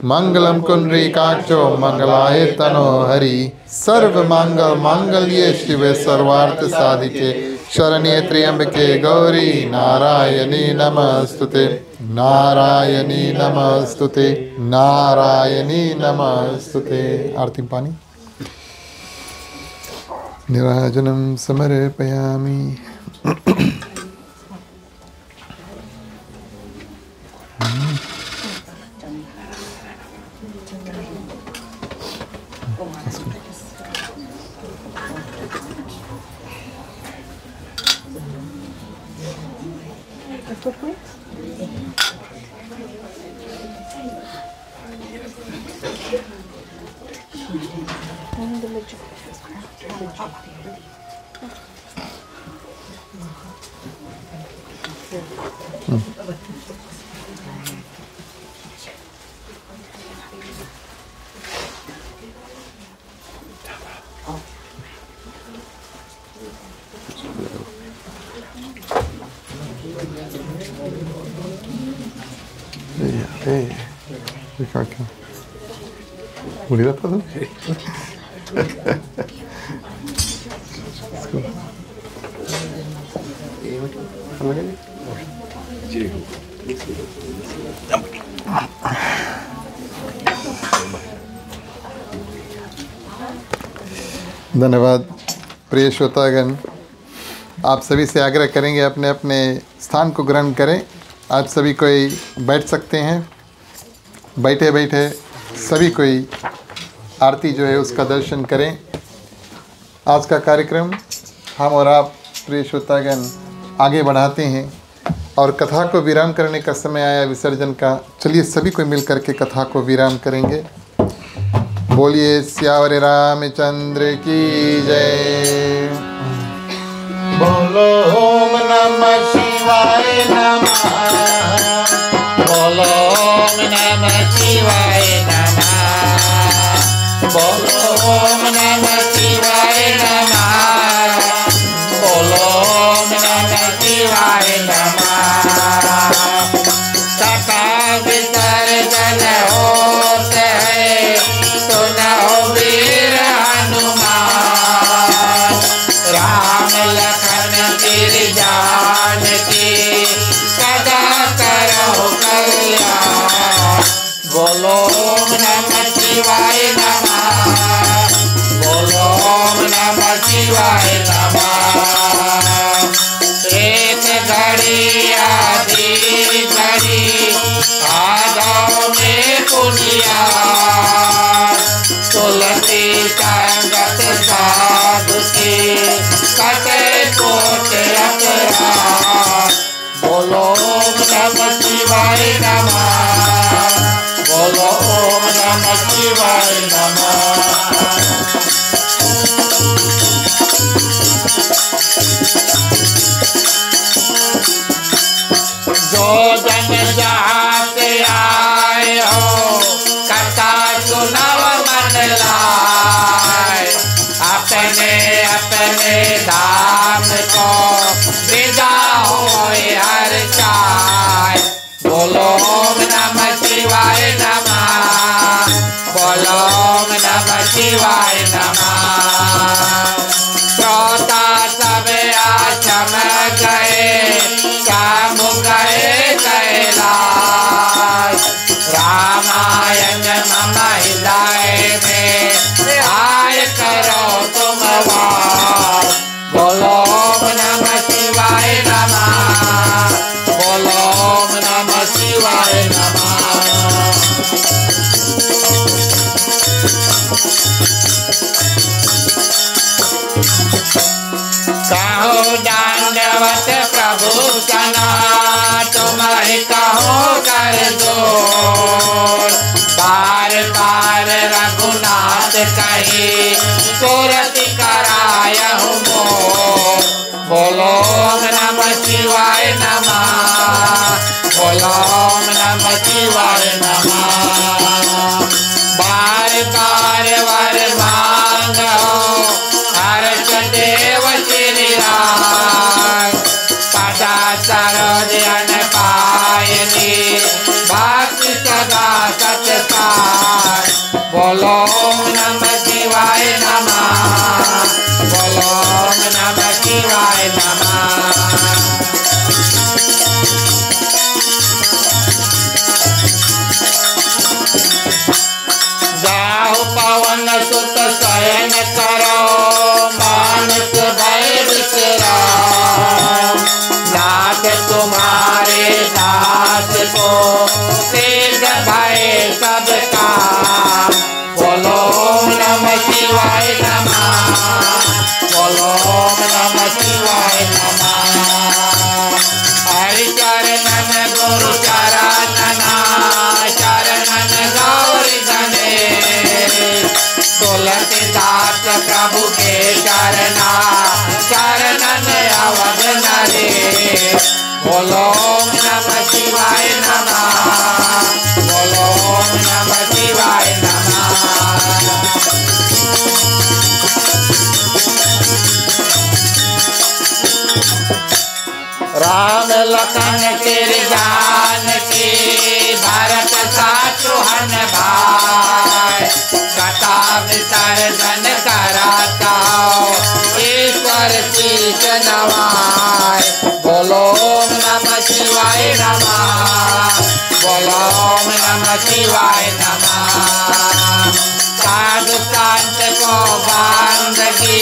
मंगलम कुंडरीकाक्षो मंगलाय तनो हरि। सर्व मंगल मांगल्ये शिवे सर्वार्थ साधिके शरण्ये त्र्यंबके गौरी नारायणी नमस्तुते, नारायणी नमस्तुते, नारायणी नमस्तुते। आरती पानी निराजनं समर्पयामि। Hey, we can't come. भूल रहा था धन्यवाद। प्रिय श्रोतागण, आप सभी से आग्रह करेंगे अपने अपने स्थान को ग्रहण करें। आप सभी कोई बैठ सकते हैं। बैठे बैठे सभी कोई आरती जो है उसका दर्शन करें। आज का कार्यक्रम हम और आप प्रिय श्रोतागण आगे बढ़ाते हैं और कथा को विराम करने का समय आया विसर्जन का। चलिए सभी को मिलकर के कथा को विराम करेंगे। बोलिए सियावर रामचंद्र की जय। बोलो ओम नमः शिवाय नमः। बोलो ओम नमः शिवाय नमः। बोलो ओम नमः शिवाय नमः। बोलो ओम नमः शिवाय नमः। कथा विसर्जन होते है सुनो वीर हनुमान। राम लखन गिरजान की सदा करो कल्याण। बोलो ओम नमः शिवाय नमः। बोलो ओम नमः शिवाय नमः। एक घड़ी आधी घड़ी आदौ में पुनिया। तुलसी संगत साधु की कटे कोट अपराध। बोलो ओम नमः शिवाय नमः। बोलो ओम नमः शिवाय नमः। जो जन जहाँ से आए हो कथा सुनव मन लाए। अपने अपने धाम को विदा होए हर चाय। बोलो ओम नमः शिवाय नमः। बोलो ओम नमः शिवाय नमः। श्रोता सब आचम गए काम गए कैलाश। रामायण मम हृदय में आय करो तुम वास। बोलो ओम नमः शिवाय नमः। बोलो ओम नमः शिवाय नमः। कहो दंडवत प्रभु सना तुम्हारी कहो कर दो। बार बार रघुनाथ कही तुरंत कराय हूँ मोर। बोलो ओम नमः शिवाय नमः। बोलो ओम नमः शिवाय नमः। बार बार वर मांगो हर्ष देव श्री राम। सदा सरोजन पायनी भक्ति सदा सत्सार। बोलो ओम नमः शिवाय नमः। बोलो ओम नमः शिवाय नमः। जाओ पवन सुत शयन करो मानस भय विश्राम। नाथ तुम्हारे दास को सिद्ध भय सब काम। बोलो ओम नमः शिवाय नमः। बोलो ओम नमः शिवाय नमः। हरि चरणन गुरु चरणना शरणन गौरी गणेश। तुलसीदास प्रभु के चरना शरणन अवध नरेश। बोलो ओम नमः शिवाय नमः। बोलो ओम नमः शिवाय नमः। राम लखन तेरे जान की भरत शत्रुघ्न भाई कथा विसर्जन कराता ईश्वर शीश नवाय बोलो नमः शिवाय नमः बोलो नमः शिवाय नमः साधु संत को बंदगी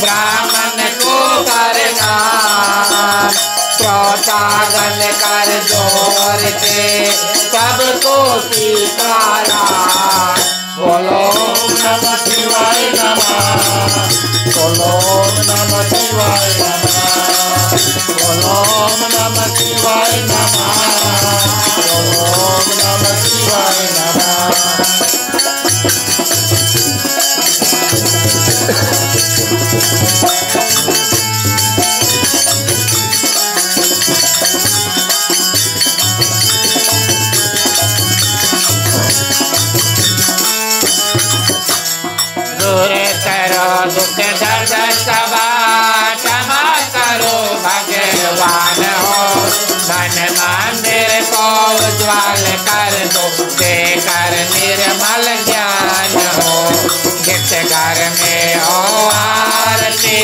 ब्राह्मण को करना प्रोतागन कर जोर के सबको स्वीकारा बोलो नमः शिवाय नमः बोलो नमः शिवाय नमः बोलो नमः शिवाय नमः बोलो नमः शिवाय नमः दूर करो दुख दर्द सबा क्षमा करो भगवान हो धन मंदिर को उज्ज्वल कर दो देकर निर्मल ज्ञान हो जिस घर में हो आरती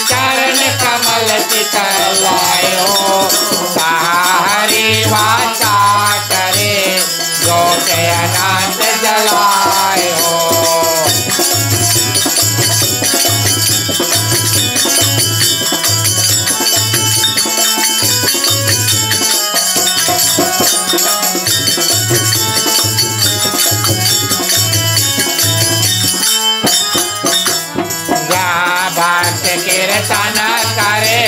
चरण कमल चितलाए हो हरि वाचा करे जो के अनंत जलाए हो कीर्तन करे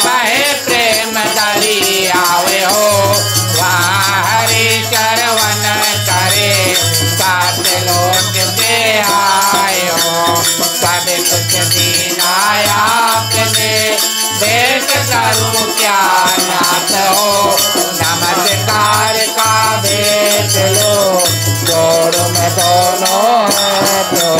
बहे प्रेम दरी आवे हो हरि चरवन करे सात लोक से आए हो सब कुछ दीना आपने देख करूं क्या नाथ हो नमस्कार का भेद लो जोड़ में दोनों हाथ हो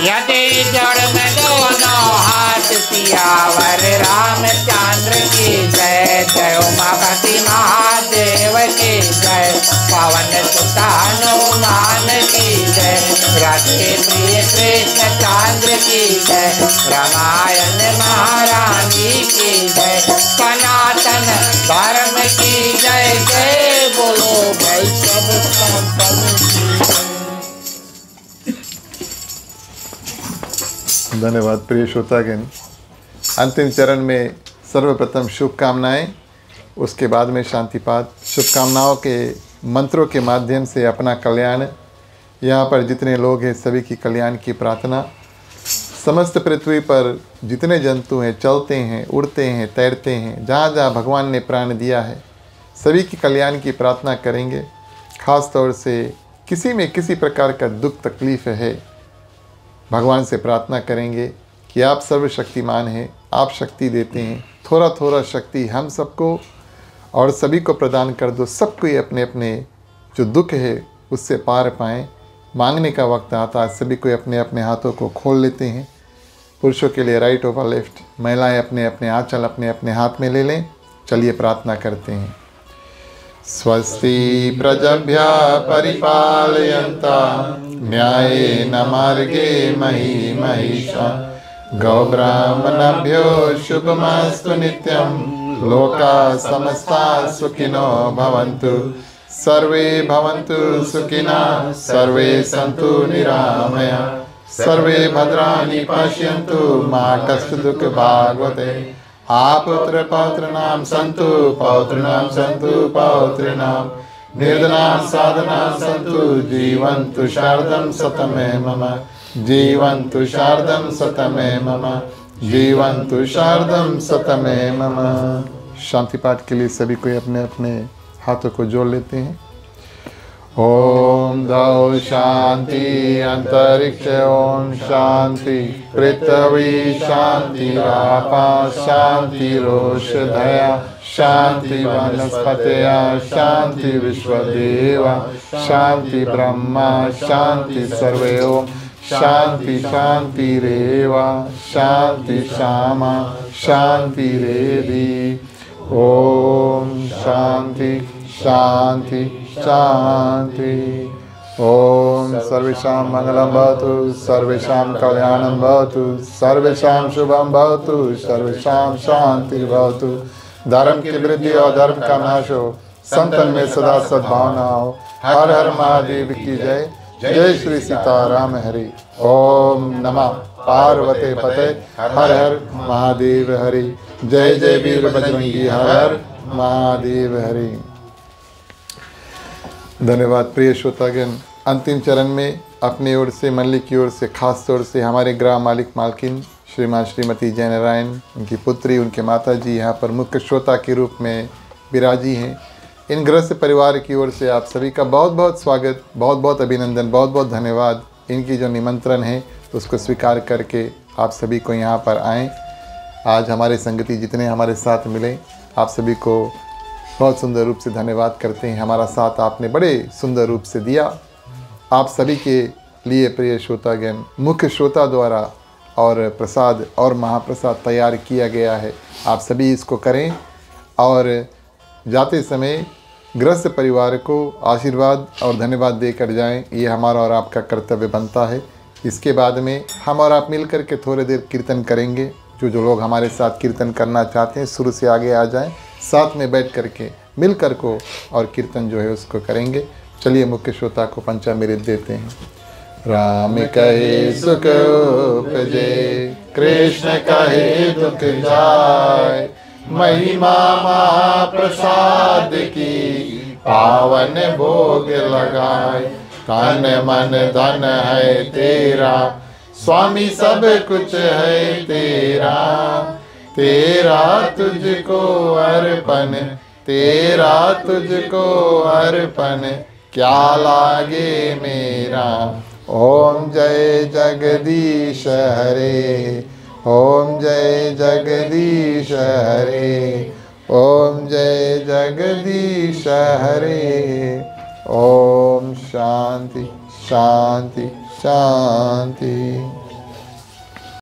यदि जड़ में दोनों हाथ सियावर रामचंद्र की जय जय उमापति महादेव की जय पवन सुत हनुमान की जय राधे प्रिय कृष्ण चंद्र की जय रामायण महारानी की जय सनातन धर्म की जय जय बोलो वैष्णव संतन की धन्यवाद प्रिय श्रोतागण। अंतिम चरण में सर्वप्रथम शुभकामनाएं, उसके बाद में शांतिपाठ। शुभकामनाओं के मंत्रों के माध्यम से अपना कल्याण, यहाँ पर जितने लोग हैं सभी की कल्याण की प्रार्थना। समस्त पृथ्वी पर जितने जंतु हैं, चलते हैं, उड़ते हैं, तैरते हैं, जहाँ जहाँ भगवान ने प्राण दिया है सभी की कल्याण की प्रार्थना करेंगे। ख़ास तौर से किसी में किसी प्रकार का दुख तकलीफ़ है, भगवान से प्रार्थना करेंगे कि आप सर्वशक्तिमान हैं, आप शक्ति देते हैं, थोड़ा थोड़ा शक्ति हम सबको और सभी को प्रदान कर दो। सबको ये अपने अपने जो दुख है उससे पार पाएँ। मांगने का वक्त आता है, सभी को अपने अपने हाथों को खोल लेते हैं। पुरुषों के लिए राइट ओवर लेफ्ट, महिलाएं अपने अपने आंचल अपने अपने हाथ में ले लें। चलिए प्रार्थना करते हैं। स्वस्ति प्रजभ्यः परिपालयन्तां न्यायेन मार्गे मही महिषा गौब्राह्मणभ्यो शुभमस्तु नित्यं लोकाः समस्ताः सुखिनो भवन्तु सर्वे भवन्तु सुखिनः सर्वे सन्तु निरामयाः सर्वे भद्राणि पश्यन्तु मा कश्चित् दुःखभाग् भवेत्। पुत्र पौत्रनां सन्तु पौत्रनां सन्तु पौत्रिणां निर्धनां साधनां सन्तु जीवन्तु शारदं शतमे मम जीवन्तु शारदं शतमे मम जीवन्तु शारदं शतमे मम। शांति पाठ के लिए सभी को अपने अपने हाथों को जोड़ लेते हैं। ओम द्यौ शांति अंतरिक्ष ओम शांति पृथ्वी शांति आपा शांति रोषधया शांति वनस्पतया शांति विश्वदेवा शांति ब्रह्मा शांति सर्वे ओम शांति शांति रेवा शांति श्यामा शांति रेदी ओम शांति शांति शांति ओम सर्वेषां मंगलं भवतु सर्वेषां कल्याणं भवतु सर्वेषां शुभं भवतु सर्वेषां शांति भवतु। धर्म की वृद्धि और धर्म का नाश हो, संतन में सदा सद्भावना हो। हर हर महादेव की जय। जय श्री सीताराम हरि। ओम नमः पार्वते पते हर हर महादेव हरि। जय जय वीर बजरंगी हर हर महादेव हरि। धन्यवाद प्रिय श्रोतागण। अंतिम चरण में अपनी ओर से मंडली की ओर से खास तौर से हमारे ग्राम मालिक मालकिन श्रीमान श्रीमती जय नारायण, उनकी पुत्री, उनके माता जी यहाँ पर मुख्य श्रोता के रूप में विराजी हैं। इन गृहस्थ परिवार की ओर से आप सभी का बहुत बहुत स्वागत, बहुत बहुत अभिनंदन, बहुत बहुत धन्यवाद। इनकी जो निमंत्रण है उसको स्वीकार करके आप सभी को यहाँ पर आएँ। आज हमारे संगति जितने हमारे साथ मिले, आप सभी को बहुत सुंदर रूप से धन्यवाद करते हैं। हमारा साथ आपने बड़े सुंदर रूप से दिया। आप सभी के लिए प्रिय श्रोतागण मुख्य श्रोता द्वारा और प्रसाद और महाप्रसाद तैयार किया गया है। आप सभी इसको करें और जाते समय गृहस्थ परिवार को आशीर्वाद और धन्यवाद देकर जाएं। ये हमारा और आपका कर्तव्य बनता है। इसके बाद में हम और आप मिल कर के थोड़ी देर कीर्तन करेंगे। जो लोग हमारे साथ कीर्तन करना चाहते हैं शुरू से आगे आ जाएं, साथ में बैठ कर के मिल कर को और कीर्तन जो है उसको करेंगे। चलिए मुख्य श्रोता को पंचामृत देते हैं। राम कहे सुख उपजे कृष्ण कहे दुख जाय, महिमा महाप्रसाद की पावन भोग लगाए। तन मन धन है तेरा स्वामी सब कुछ है तेरा, तेरा तुझको अर्पण तेरा तुझको अर्पण क्या लागे मेरा। ओम जय जगदीश हरे ओम जय जगदीश हरे ओम जय जगदीश हरे। ओम शांति शांति शांति।